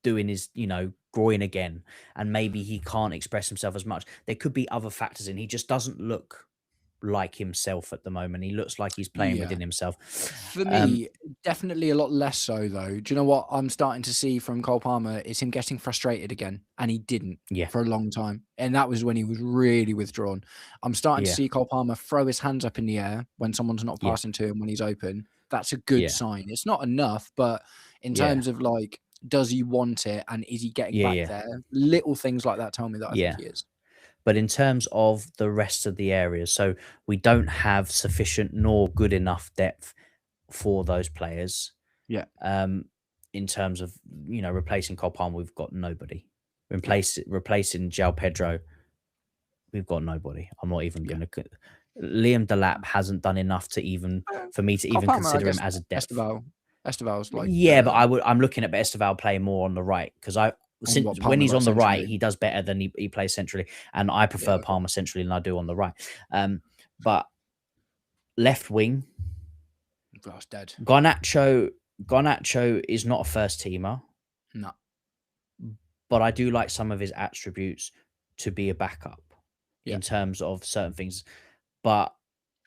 doing his, you know, groin again, and maybe he can't express himself as much. There could be other factors in. He just doesn't look like himself at the moment. He looks like he's playing within himself. For me, definitely a lot less so, though. Do you know what I'm starting to see from Cole Palmer is him getting frustrated again, and he didn't for a long time, and that was when he was really withdrawn. I'm starting to see Cole Palmer throw his hands up in the air when someone's not passing to him when he's open. That's a good sign. It's not enough, but in terms of like, does he want it, and is he getting back there? Little things like that tell me that I think he is. But in terms of the rest of the areas, so we don't have sufficient nor good enough depth for those players. Yeah. In terms of, you know, replacing Cole Palmer, we've got nobody. Replacing João Pedro, we've got nobody. I'm not even going to. Liam Delap hasn't done enough to even for me to even consider him as a depth. Esteval's like, but I'm looking at Esteval playing more on the right, because when he's on the right, he does better than he plays centrally, and I prefer Palmer centrally than I do on the right. But left wing, that's dead. Garnacho is not a first teamer. No, but I do like some of his attributes to be a backup in terms of certain things. But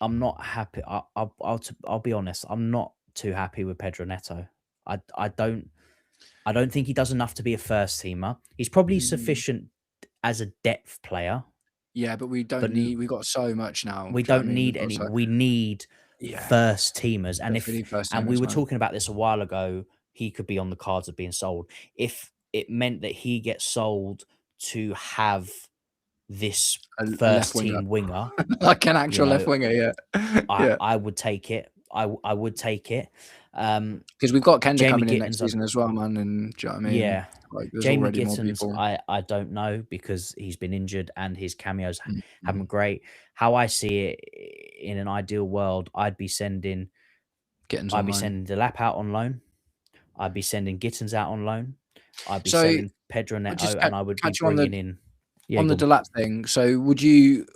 I'm not happy. I'll be honest. I'm not too happy with Pedro Neto. I don't think he does enough to be a first teamer. He's probably sufficient as a depth player. Yeah, but we don't need. We've got so much now. We don't need any. We need first teamers. And we were talking about this a while ago, he could be on the cards of being sold. If it meant that he gets sold to have this a left first winger, team winger. like an You actual left know, winger. Yeah, yeah. I would take it. I would take it. Because we've got Kenda Jamie coming in next Gittins, season as well, man. And do you know what I mean? yeah, Like, there's Jamie already more Gittins, people. I don't know because he's been injured and his cameos haven't been Mm-hmm. great. How I see it, in an ideal world, I'd be sending the lap out on loan. I'd be sending Gittins out on loan. I'd be So selling Pedro I Neto, just and I would be catch you on bringing in. Yeah, the go on. Delap thing. So would you?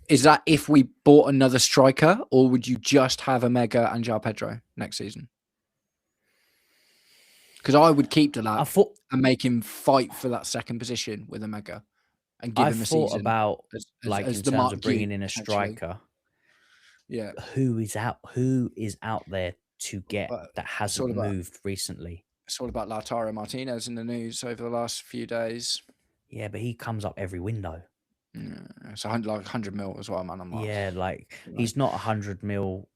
Is that if we bought another striker, or would you just have Omega and João Pedro next season? Because I would keep Delap and make him fight for that second position with Omega and give him a season. About as in the terms Mark of bringing Q, in a striker. Yeah. Who is out there to get that hasn't moved recently? It's all about Lautaro Martinez in the news over the last few days. Yeah, but he comes up every window. Yeah, it's 100 mil as well, man. I'm like, yeah, he's not 100 mil.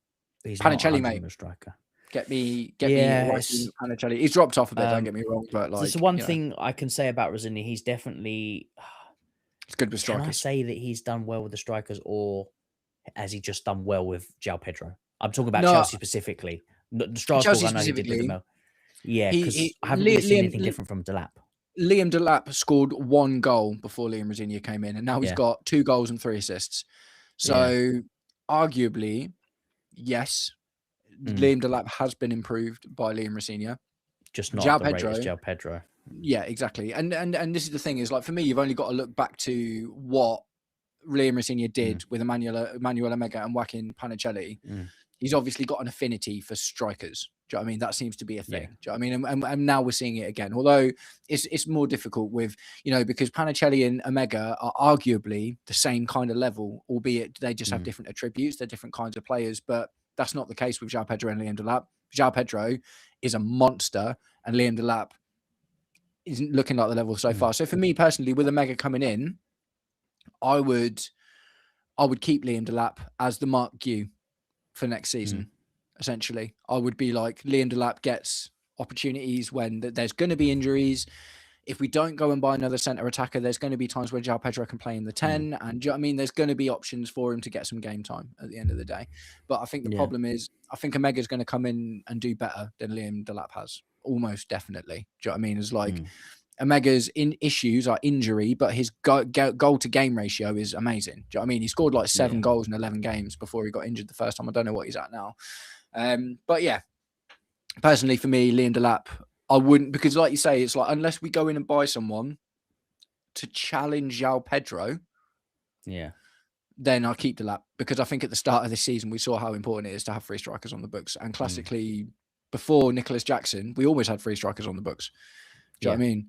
He's Panicelli, not a 100 mate. mil striker. Get me Panicelli. He's dropped off a bit. Don't get me wrong, but like, there's one thing I can say about Rosini. He's definitely. It's good with strikers. Can I say that he's done well with the strikers, or has he just done well with João Pedro? I'm talking about Chelsea specifically. The Strasbourg, I know he did with the Mel. Yeah, because I haven't really seen anything different from Delap. Liam Delap scored 1 goal before Liam Rosinier came in, and now he's got 2 goals and 3 assists. So, arguably, yes, Liam Delap has been improved by Liam Rosinier. Just not João Pedro. João Pedro. Yeah, exactly. And this is the thing, is like, for me, you've only got to look back to what Liam Rosinier did with Emmanuel Omega and Joaquin Panicelli. He's obviously got an affinity for strikers. Do you know what I mean? That seems to be a thing. Do you know what I mean? And now we're seeing it again. Although it's more difficult with, because Panicelli and Omega are arguably the same kind of level, albeit they just have different attributes. They're different kinds of players. But that's not the case with João Pedro and Liam Delap. João Pedro is a monster, and Liam Delap isn't looking like the level so far. So for me personally, with Omega coming in, I would keep Liam Delap as the Mark Q for next season. Essentially, I would be like, Liam Delap gets opportunities when there's going to be injuries. If we don't go and buy another centre attacker, there's going to be times where João Pedro can play in the 10. And do you know what I mean? There's going to be options for him to get some game time at the end of the day. But I think the problem is, I think Omega's going to come in and do better than Liam Delap has. Almost definitely. Do you know what I mean? It's like, Omega's issues are injury, but his goal to game ratio is amazing. Do you know what I mean? He scored like 7 goals in 11 games before he got injured the first time. I don't know what he's at now. But yeah, personally for me, Liam Delap, I wouldn't, because like you say, it's like, unless we go in and buy someone to challenge João Pedro, then I'll keep Delap, because I think at the start of this season, we saw how important it is to have 3 strikers on the books. And classically, before Nicholas Jackson, we always had 3 strikers on the books. Do you know what I mean?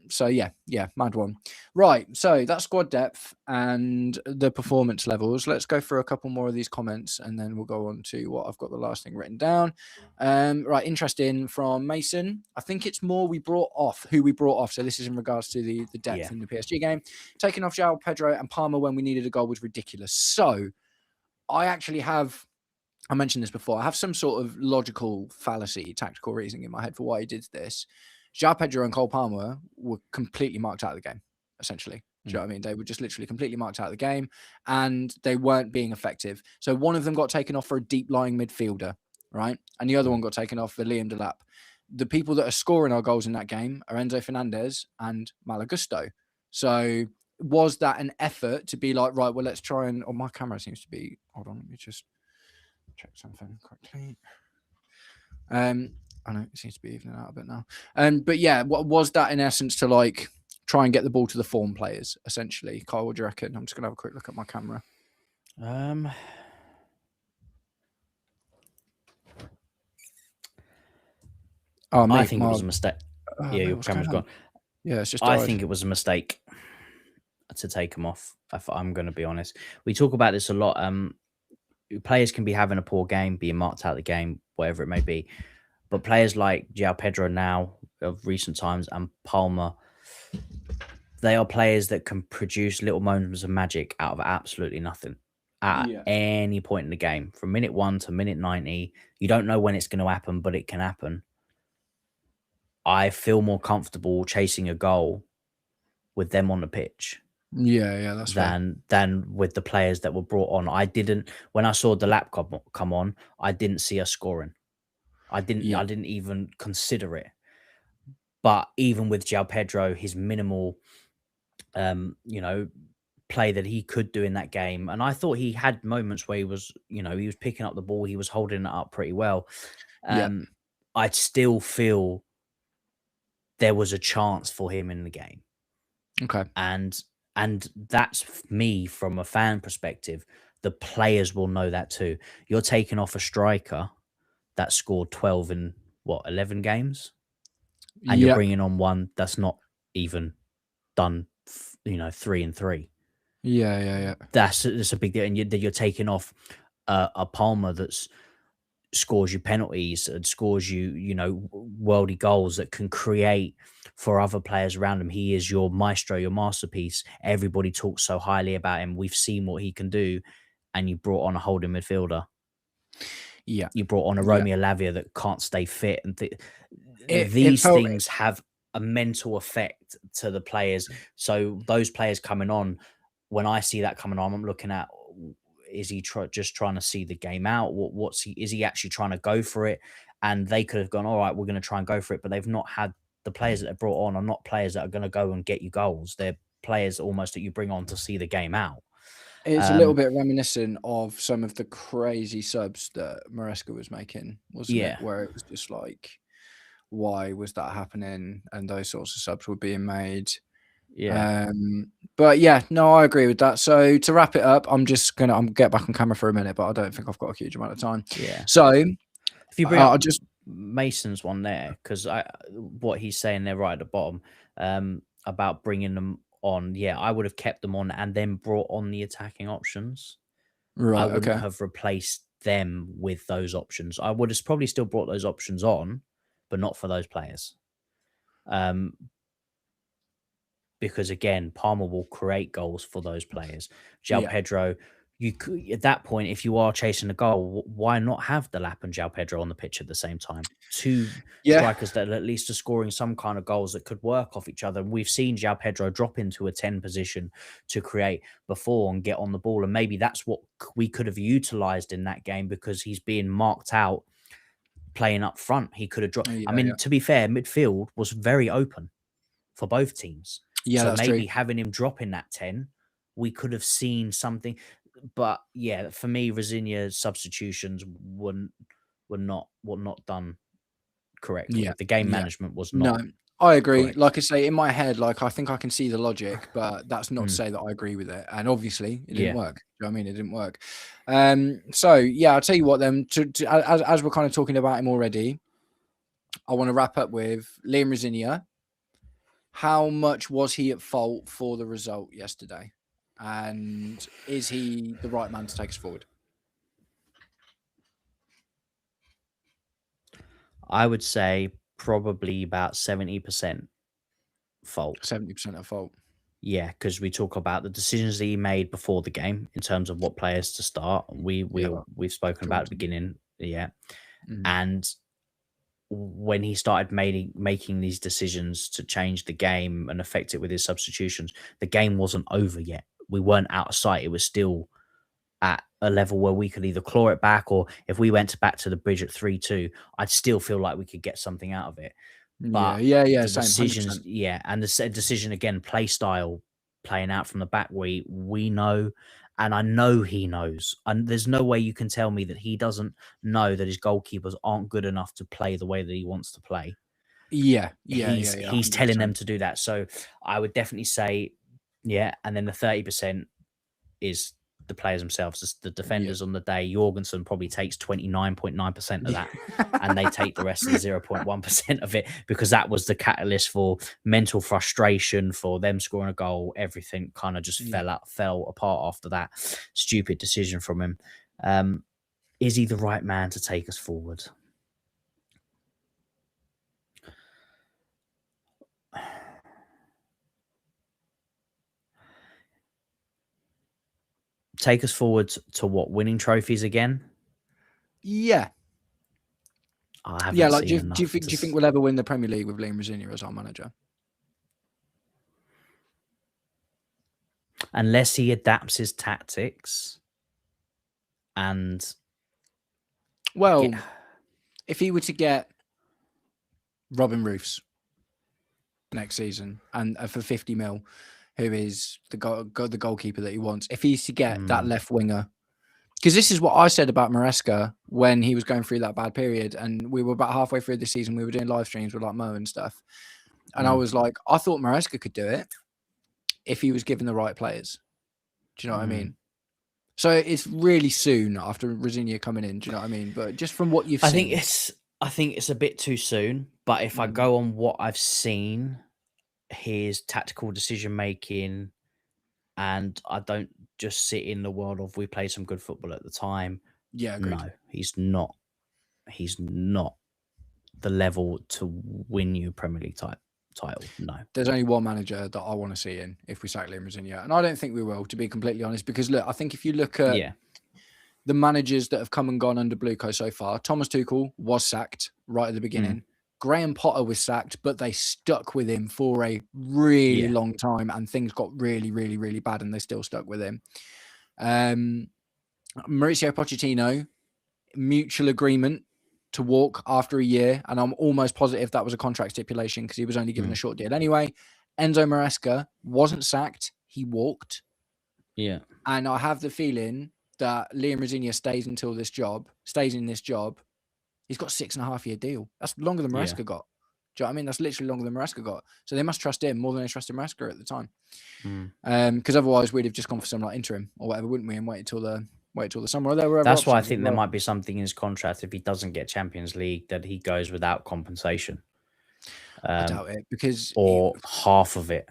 So yeah, mad one. Right, so that's squad depth and the performance levels. Let's go through a couple more of these comments, and then we'll go on to what I've got the last thing written down. Right, interesting from Mason. I think it's more who we brought off. So this is in regards to the depth in the PSG game. Taking off João Pedro and Palmer when we needed a goal was ridiculous. So I actually have, I mentioned this before, I have some sort of logical fallacy, tactical reasoning in my head for why he did this. João Pedro and Cole Palmer were completely marked out of the game, essentially. Do you know what I mean? They were just literally completely marked out of the game, and they weren't being effective. So one of them got taken off for a deep-lying midfielder, right? And the other one got taken off for Liam Delap. The people that are scoring our goals in that game are Enzo Fernandez and Malagusto. So was that an effort to be like, right, well, let's try and... Oh, my camera seems to be... Hold on, let me just check something quickly. I know it seems to be evening out a bit now. But yeah, what was that in essence to like try and get the ball to the form players, essentially? Kyle, what do you reckon? I'm just going to have a quick look at my camera. Oh, mate, I think it was a mistake. Your camera's gone. Yeah, it's just I think it was a mistake to take him off, if I'm going to be honest. We talk about this a lot. Players can be having a poor game, being marked out of the game, whatever it may be. But players like João Pedro now, of recent times, and Palmer, they are players that can produce little moments of magic out of absolutely nothing at any point in the game. From minute 1 to minute 90, you don't know when it's going to happen, but it can happen. I feel more comfortable chasing a goal with them on the pitch Yeah, that's fair. than with the players that were brought on. I didn't when I saw the lap come on, I didn't see us scoring. I Yeah, didn't even consider it. But even with João Pedro, his minimal you know, play that he could do in that game. And I thought he had moments where he was, he was picking up the ball, he was holding it up pretty well. yeah. Um, I'd still feel there was a chance for him in the game. Okay. And that's me from a fan perspective. The players will know that too. You're taking off a striker that scored 12 in 11 games, and you're Yeah, bringing on one that's not even done 3 and 3. yeah. That's a big deal. And you're taking off a Palmer that's scores you penalties and scores you, worldy goals that can create for other players around him. He is your maestro, your masterpiece. Everybody talks so highly about him. We've seen what he can do, and you brought on a holding midfielder. Yeah, You brought on a yeah. Romeo Lavia that can't stay fit, and It these felt things have a mental effect to the players. So those players coming on, when I see that coming on, I'm looking at, is he just trying to see the game out? Is he actually trying to go for it? And they could have gone, all right, we're going to try and go for it, but they've not had the players that they brought on are not players that are going to go and get you goals. They're players almost that you bring on to see the game out. It's a little bit reminiscent of some of the crazy subs that Maresca was making, wasn't it? Yeah, Where it was just like, why was that happening? And those sorts of subs were being made. yeah, But yeah, no, I agree with that. So to wrap it up, I'm get back on camera for a minute, but I don't think I've got a huge amount of time. yeah. So If you bring up I'll just Mason's one there, because what he's saying there right at the bottom, about bringing them on, yeah, I would have kept them on and then brought on the attacking options. I right, wouldn't okay. have replaced them with those options. I would have probably still brought those options on, but not for those players. Um, because again, Palmer will create goals for those players. João Yeah. Pedro, you could, at that point, if you are chasing a goal, why not have the Lap and João Pedro on the pitch at the same time? Two Yeah. strikers that at least are scoring some kind of goals that could work off each other. And we've seen João Pedro drop into a 10 position to create before and get on the ball. And maybe that's what we could have utilized in that game, because he's being marked out playing up front. He could have dropped. I Yeah, mean, to be fair, midfield was very open for both teams. yeah, So that's true. maybe having him drop in that 10, we could have seen something. But yeah, for me, Rosignol's substitutions were not done correctly. Yeah, The game yeah. management was No, not I agree. correct. Like I say, in my head, like I think I can see the logic, but that's not to Mm, say that I agree with it. And obviously, it didn't yeah. work. Do you know what I mean? It didn't work. So yeah, I'll tell you what. Then, as we're kind of talking about him already, I want to wrap up with Liam Rosignol. How much was he at fault for the result yesterday? And is he the right man to take us forward? I would say probably about 70% fault. 70% at fault. Yeah, because we talk about the decisions that he made before the game in terms of what players to start. Yeah, We've spoken about at the Jordan. beginning, yeah, Mhm. and when he started making these decisions to change the game and affect it with his substitutions, the game wasn't over yet. We weren't out of sight. It was still at a level where we could either claw it back, or if we went back to the bridge at 3-2, I'd still feel like we could get something out of it. Yeah, But yeah, the same, decisions, 100%. yeah, and the decision again, play style, playing out from the back, we know, and I know he knows, and there's no way you can tell me that he doesn't know that his goalkeepers aren't good enough to play the way that he wants to play. Yeah, He's telling them 100%. to do that. So I would definitely say, yeah, and then the 30% is the players themselves, the Yeah. defenders on the day. Jorgensen probably takes 29.9% of Yeah. that, and they take the rest of the 0.1% of it, because that was the catalyst for mental frustration, for them scoring a goal. Everything kind of just Yeah. fell apart after that stupid decision from him. Is he the right man to take us forward? Take us forward to what? Winning trophies again? Yeah. I haven't Yeah, like seen do you enough think to we'll ever win the Premier League with Liam Rosenior as our manager? unless he adapts his tactics and Well, get if he were to get Robin Roofs next season and for 50 mil, who is the goalkeeper that he wants, if he's to get that left winger, because this is what I said about Maresca when he was going through that bad period, and we were about halfway through the season, we were doing live streams with like Mo and stuff, and I was like, I thought Maresca could do it if he was given the right players. Do you know what I mean? So it's really soon after Rosinia coming in. Do you know what I mean? But just from what you've seen, I think it's a bit too soon. But if I go on what I've seen, his tactical decision making, and I don't just sit in the world of we played some good football at the time. yeah, agreed. No, he's not. He's not the level to win you a Premier League title. No, there's only one manager that I want to see in if we sack Liam Rosinia, and I don't think we will, to be completely honest. Because look, I think if you look at the managers that have come and gone under Blueco so far, Thomas Tuchel was sacked right at the beginning. Graham Potter was sacked, but they stuck with him for a really long time, and things got really, really, really bad, and they still stuck with him. Mauricio Pochettino, mutual agreement to walk after a year, and I'm almost positive that was a contract stipulation because he was only given a short deal anyway. Enzo Maresca wasn't sacked, he walked. Yeah. And I have the feeling that Liam Rosinia stays in this job. He's got a 6.5-year deal. That's longer than Maresca got. Do you know what I mean? That's literally longer than Maresca got. So they must trust him more than they trusted Maresca at the time. Because otherwise we'd have just gone for some like interim or whatever, wouldn't we? And wait till the summer. That's why I think there might be something in his contract if he doesn't get Champions League that he goes without compensation. I doubt it because half of it.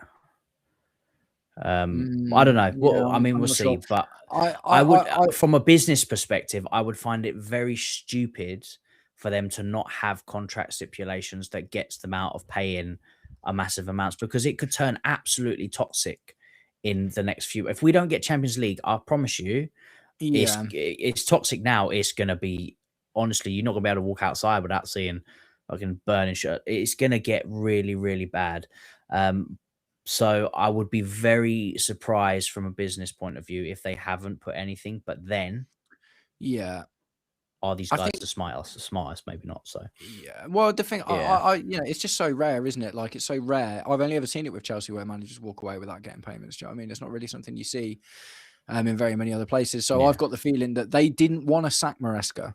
I don't know. Well, I mean, we'll see. Sure. But I would, from a business perspective, I would find it very stupid for them to not have contract stipulations that gets them out of paying a massive amounts, because it could turn absolutely toxic in the next few. If we don't get Champions League, I promise you, it's toxic now. It's going to be, honestly, you're not going to be able to walk outside without seeing fucking burning shit. It's going to get really, really bad. So I would be very surprised from a business point of view if they haven't put anything. But then, are these guys the smartest? Maybe not. So well, the thing, I it's just so rare, isn't it? Like, it's so rare. I've only ever seen it with Chelsea where managers walk away without getting payments. Do you know what I mean? It's not really something you see in very many other places. So I've got the feeling that they didn't want to sack Maresca.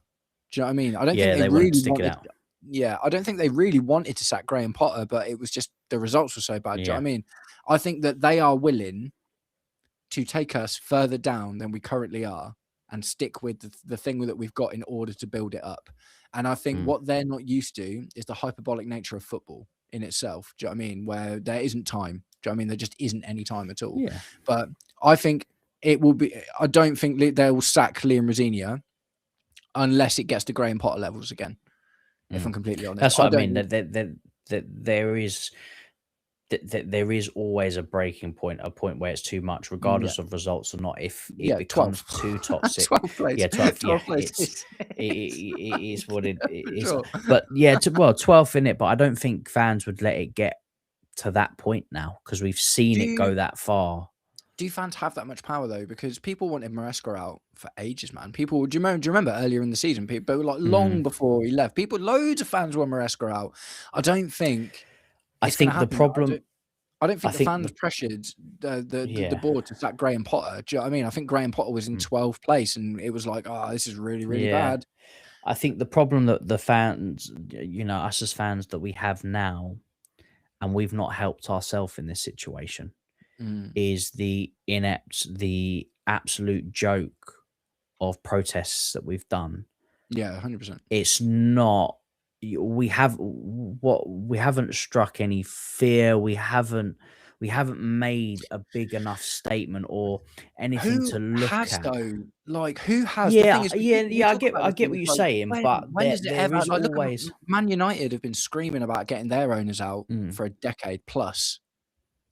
Do you know what I mean? I don't think they really stick it out. Yeah, I don't think they really wanted to sack Graham Potter, but it was just the results were so bad. Do you know what I mean? I think that they are willing to take us further down than we currently are and stick with the thing that we've got in order to build it up. And I think what they're not used to is the hyperbolic nature of football in itself. Do you know what I mean? Where there isn't time. Do you know what I mean? There just isn't any time at all. Yeah. But I think it will be, I don't think they will sack Liam Rosinia unless it gets to Graham Potter levels again. If I'm completely honest. That's what I mean. There is always a breaking point, a point where it's too much, regardless of results or not. If it becomes too toxic, 12th place. 12th place. It is what it is. Sure. But 12th in it. But I don't think fans would let it get to that point now, because we've seen it go that far. Do fans have that much power though? Because people wanted Maresca out for ages, man. People, do you remember earlier in the season? People like long before he left. Loads of fans want Maresca out. I don't think. I think the problem. I don't think the fans pressured the board to sack Graham Potter. Do you know what I mean? I think Graham Potter was in 12th place, and it was like, oh, this is really, really bad. I think the problem that the fans, us as fans that we have now, and we've not helped ourselves in this situation, is the absolute joke of protests that we've done. Yeah, 100%. It's not. We haven't struck any fear. We haven't made a big enough statement or anything to look at. Though? Like, who has? Yeah, I get what you're saying, but when does it ever? Always. Man United have been screaming about getting their owners out for a decade plus.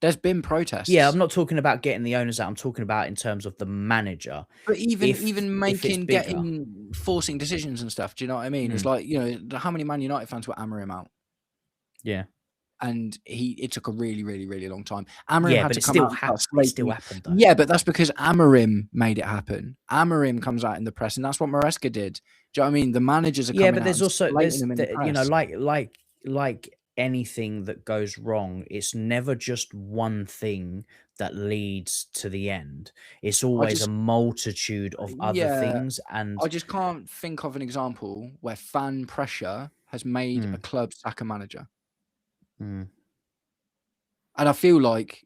There's been Yeah, protests. I'm not talking about getting the owners out. I'm talking about in terms of the manager. But even If it's bigger, forcing decisions and stuff, do you know what I mean? It's mm, like, how many Man United fans were Amorim out? yeah, And it took a really, really, really long time. Amorim yeah, had but to come out and start it still slating. happened though. Yeah, but that's because Amorim made it happen. Amorim comes out in the press, and that's what Maresca did. Do you know what I mean? The managers are Yeah, coming but out there's and also slating them in the you know, press. like anything that goes wrong, it's never just one thing that leads to the end. It's I always a just multitude of other yeah, things, and I just can't think of an example where fan pressure has made a mm, club sack a manager. mm. And I feel like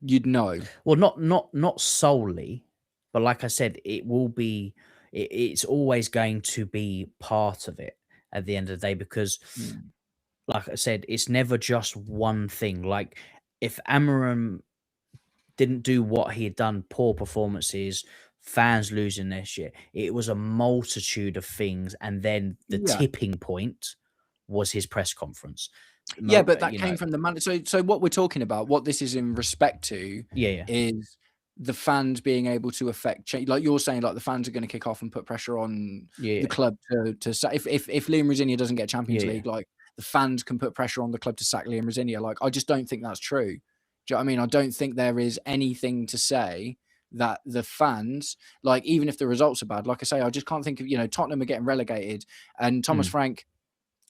you'd know. Well, not solely, but like I said, it will be. It's always going to be part of it at the end of the day because, Mm. like I said, it's never just one thing. Like if Amarim didn't do what he had done, poor performances, fans losing their shit. It was a multitude of things, and then the Yeah. tipping point was his press conference. Yeah, but that You know, came from the man. So what we're talking about, what this is in respect to, yeah, yeah, is the fans being able to affect change. Like you're saying, like the fans are going to kick off and put pressure on the yeah, club to sack. If Liam Rosinia doesn't get yeah, Champions yeah. League, like the fans can put pressure on the club to sack Liam Rosinia. Like I just don't think that's true. Do you know what I mean? I don't think there is anything to say that the fans, like even if the results are bad, like I say, I just can't think of Tottenham are getting relegated and Thomas Mm, Frank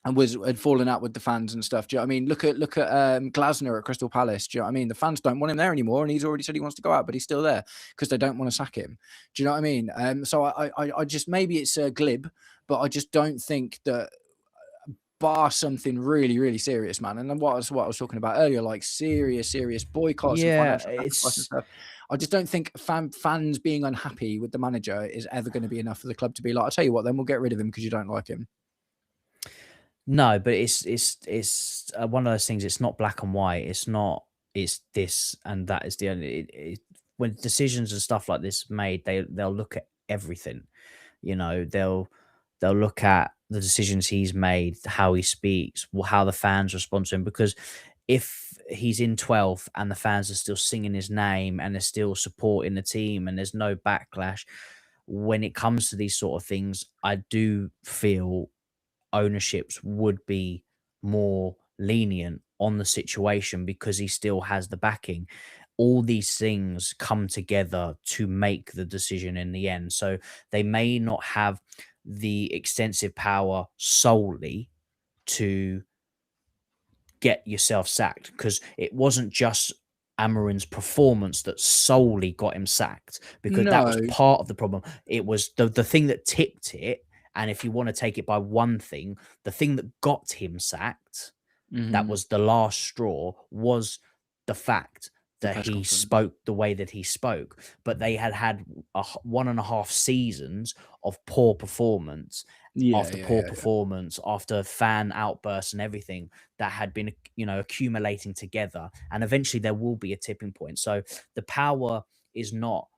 and had fallen out with the fans and stuff. Do you know what I mean? Look at Glasner at Crystal Palace. Do you know what I mean? The fans don't want him there anymore, and he's already said he wants to go out, but he's still there because they don't want to sack him. Do you know what I mean? So I just maybe it's glib, but I just don't think that bar something really, really serious, man. And then what I was talking about earlier, like serious boycotts and yeah, financial sacrifice and it's stuff. I just don't think fans being unhappy with the manager is ever going to be enough for the club to be like, I'll tell you what, then we'll get rid of him because you don't like him. no, but it's one of those things. It's not black and white. It's not. It's this and that is the only. When decisions and stuff like this made, they'll look at everything. You know, they'll look at the decisions he's made, how he speaks, how the fans respond to him. Because if he's in 12th and the fans are still singing his name and they're still supporting the team and there's no backlash, when it comes to these sort of things, I do feel ownerships would be more lenient on the situation because he still has the backing. All these things come together to make the decision in the end. So they may not have the extensive power solely to get yourself sacked because it wasn't just Amarin's performance that solely got him sacked because that was No. part of the problem. It was the thing that tipped it. And if you want to take it by one thing, the thing that got him sacked, that Mhm. was the last straw, was the fact The that press he conference. spoke the way that he spoke. But they had 1.5 seasons of poor performance Yeah, after yeah, poor yeah, yeah. performance, after fan outbursts and everything that had been, accumulating together. And eventually there will be a tipping point. So the power is not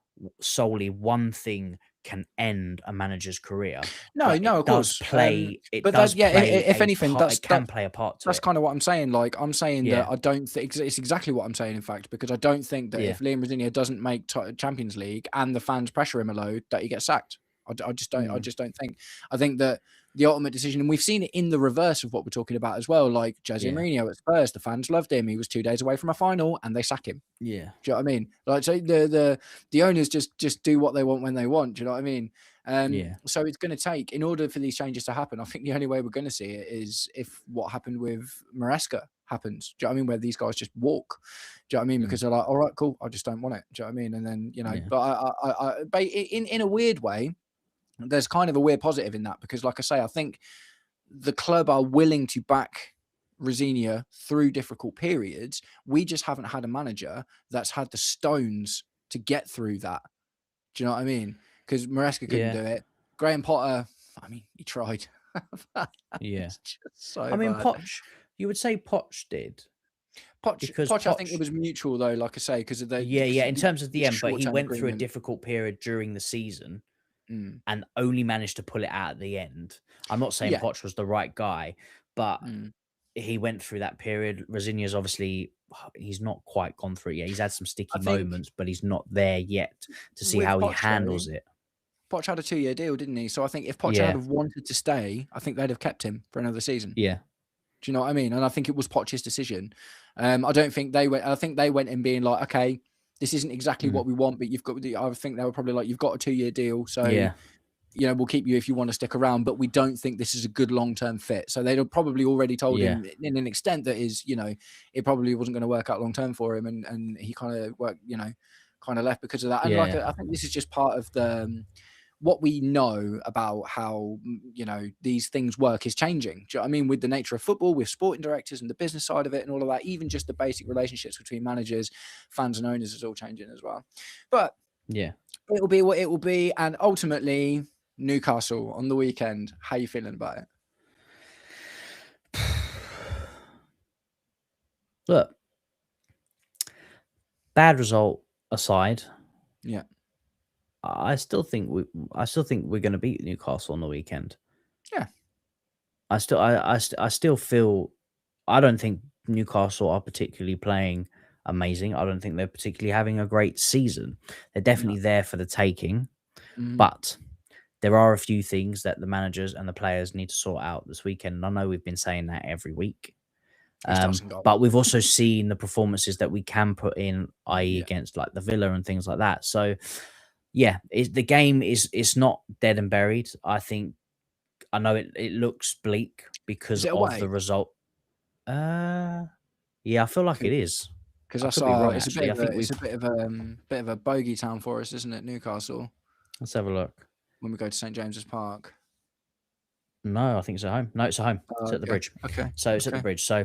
solely one thing can end a manager's career, No, but no, of course. it But that, does yeah, play if anything, it can play a part to that's it. kind of what I'm saying. Like, I'm saying that Yeah. I don't think it's exactly what I'm saying, in fact, because I don't think that Yeah. if Liam Rosinia doesn't make Champions League and the fans pressure him a load, that he gets sacked. I just don't. I Mm. just don't think. I think that the ultimate decision, and we've seen it in the reverse of what we're talking about as well. Like Jose Yeah. Mourinho at Spurs, the fans loved him. He was 2 days away from a final, and they sack him. Yeah. Do you know what I mean? Like, so the owners just do what they want when they want. Do you know what I mean? Yeah. So it's going to take, in order for these changes to happen, I think the only way we're going to see it is if what happened with Maresca happens. Do you know what I mean? Where these guys just walk. Do you know what I mean? Mm. Because they're like, all right, cool, I just don't want it. Do you know what I mean? And then Yeah. but but in a weird way, there's kind of a weird positive in that because, like I say, I think the club are willing to back Rosinia through difficult periods. We just haven't had a manager that's had the stones to get through that. Do you know what I mean? Because Maresca couldn't Yeah. do it. Graham Potter, I mean, he tried. Yeah. It's just so I mean, bad. you would say Poch did because Poch, I think it Poch, was mutual though, like I say, because of yeah, yeah, in terms of the the end, but he short-term went through a agreement. difficult period during the season Mm. and only managed to pull it out at the end. I'm not saying Yeah. Poch was the right guy, but Mm. he went through that period. Rosinia's obviously, he's not quite gone through it yet. He's had some sticky I think moments, but he's not there yet to see with how he Poch, handles it. Poch had a 2-year deal, didn't he? So I think if Poch had Yeah, have wanted to stay, I think they'd have kept him for another season. yeah, Do you know what I mean? And I think it was Poch's decision. I don't think they went. I think they went in being like, okay, this isn't exactly what we want, but you've got. I think they were probably like, you've got a 2-year deal, so yeah, you know we'll keep you if you want to stick around, but we don't think this is a good long-term fit. So they'd have probably already told yeah, him in an extent that is, you know, it probably wasn't going to work out long-term for him, and he kind of worked, you know, kind of left because of that. And like, yeah. I think this is just part of the what we know about how, you know, these things work is changing. Do you know what I mean? With the nature of football, with sporting directors and the business side of it and all of that, even just the basic relationships between managers, fans and owners is all changing as well. But Yeah. it'll be what it will be. And ultimately, Newcastle on the weekend. How you feeling about it? Look, bad result aside, Yeah. I still think we're going to beat Newcastle on the weekend. Yeah. I still feel, I don't think Newcastle are particularly playing amazing. I don't think they're particularly having a great season. They're definitely there for the taking, but there are a few things that the managers and the players need to sort out this weekend. And I know we've been saying that every week. But we've also seen the performances that we can put in, i.e. against like the Villa and things like that. So yeah, the game is not dead and buried. I think, I know it looks bleak because of the result. Yeah, I feel like it is. Because I I could be saw wrong, it's actually. I think a bit of a bogey town for us, isn't it, Newcastle? Let's have a look. When we go to St James's Park. No, I think it's at home. No, it's at home. It's at the bridge. Okay. So it's at the bridge. So,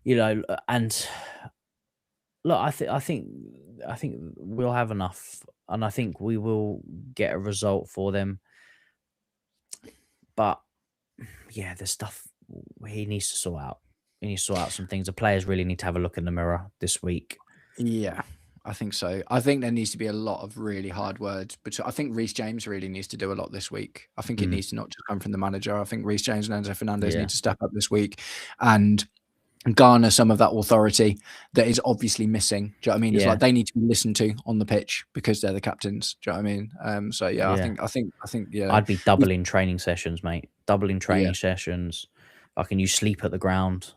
you know, and look, I think we'll have enough, and I think we will get a result for them. But yeah, there's stuff he needs to sort out. He needs to sort out some things. The players really need to have a look in the mirror this week. Yeah, I think so. I think there needs to be a lot of really hard words, but I think Reece James really needs to do a lot this week. I think it needs to not just come from the manager. I think Reece James and Enzo Fernandez need to step up this week and garner some of that authority that is obviously missing. Do you know what I mean? It's like they need to be listened to on the pitch because they're the captains. Do you know what I mean? So yeah, I think yeah. I'd be doubling training sessions, mate. Doubling training sessions. You sleep at the ground.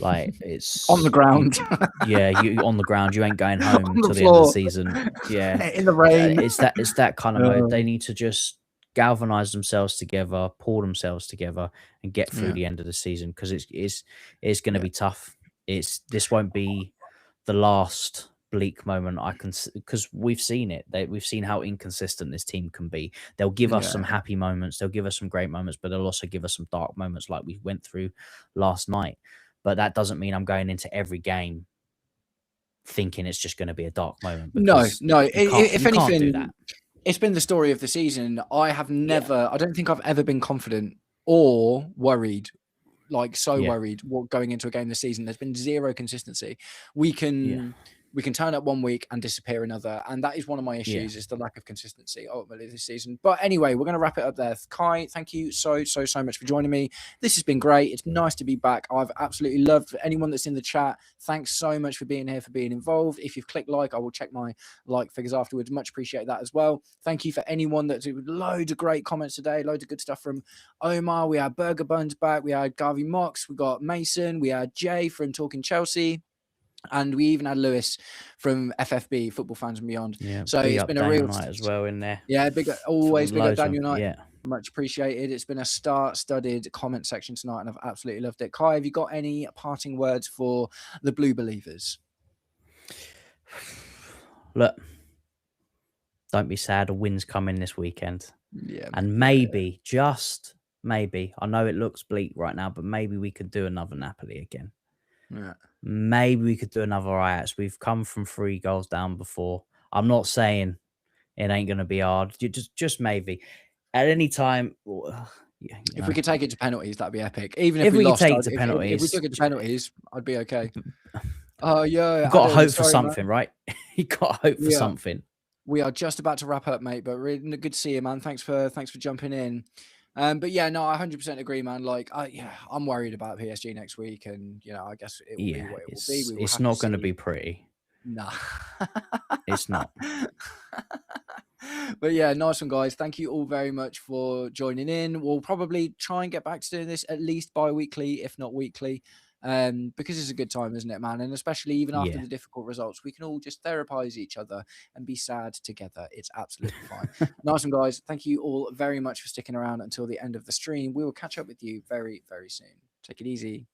Like, it's on the ground. You on the ground. You ain't going home until the end of the season. Yeah, in the rain. It's that kind of mode. They need to just galvanize themselves together, pull themselves together, and get through the end of the season, because it's going to be tough. This won't be the last bleak moment because we've seen it. We've seen how inconsistent this team can be. They'll give us some happy moments, they'll give us some great moments, but they'll also give us some dark moments like we went through last night. But that doesn't mean I'm going into every game thinking it's just going to be a dark moment. No. If anything, do that. It's been the story of the season. I have never, I don't think I've ever been confident or worried, worried going into a game this season. There's been zero consistency. We can turn up one week and disappear another. And that is one of my issues, is the lack of consistency ultimately this season. But anyway, we're going to wrap it up there. Kai, thank you so much for joining me. This has been great. It's nice to be back. I've absolutely loved anyone that's in the chat. Thanks so much for being here, for being involved. If you've clicked like, I will check my like figures afterwards. Much appreciate that as well. Thank you for anyone that's loads of great comments today. Loads of good stuff from Omar. We had Burger Buns back. We had Garvey Mox. We got Mason. We had Jay from Talking Chelsea. And we even had Lewis from FFB, Football Fans and Beyond. Yeah, so it's been a real night as well in there. Yeah, always big up Daniel Knight. Yeah, much appreciated. It's been a star-studded comment section tonight, and I've absolutely loved it. Kai, have you got any parting words for the Blue Believers? Look, don't be sad. A win's coming this weekend. Yeah, and maybe, just maybe, I know it looks bleak right now, but maybe we could do another Napoli again. Yeah. Maybe we could do another Ajax. We've come from 3 goals down before. I'm not saying it ain't going to be hard. Just maybe. At any time, if we could take it to penalties, that'd be epic. Even if we lost, take it to penalties, if we took it to penalties, I'd be okay. Oh yeah, you've got to hope for something, right? You got to hope for something. We are just about to wrap up, mate. But really good to see you, man. Thanks for jumping in. But yeah, no, I 100% agree, man. Like, I'm worried about PSG next week, and I guess it will be Yeah, what it will be. it's We will it's have to not going to see. be pretty. Nah. It's not. But yeah, nice one, guys. Thank you all very much for joining in. We'll probably try and get back to doing this at least bi-weekly, if not weekly, because it's a good time, isn't it, man? And especially even after Yeah. the difficult results, we can all just therapize each other and be sad together. It's absolutely fine. Nice one, guys. Thank you all very much for sticking around until the end of the stream. We will catch up with you very, very soon. Take it easy.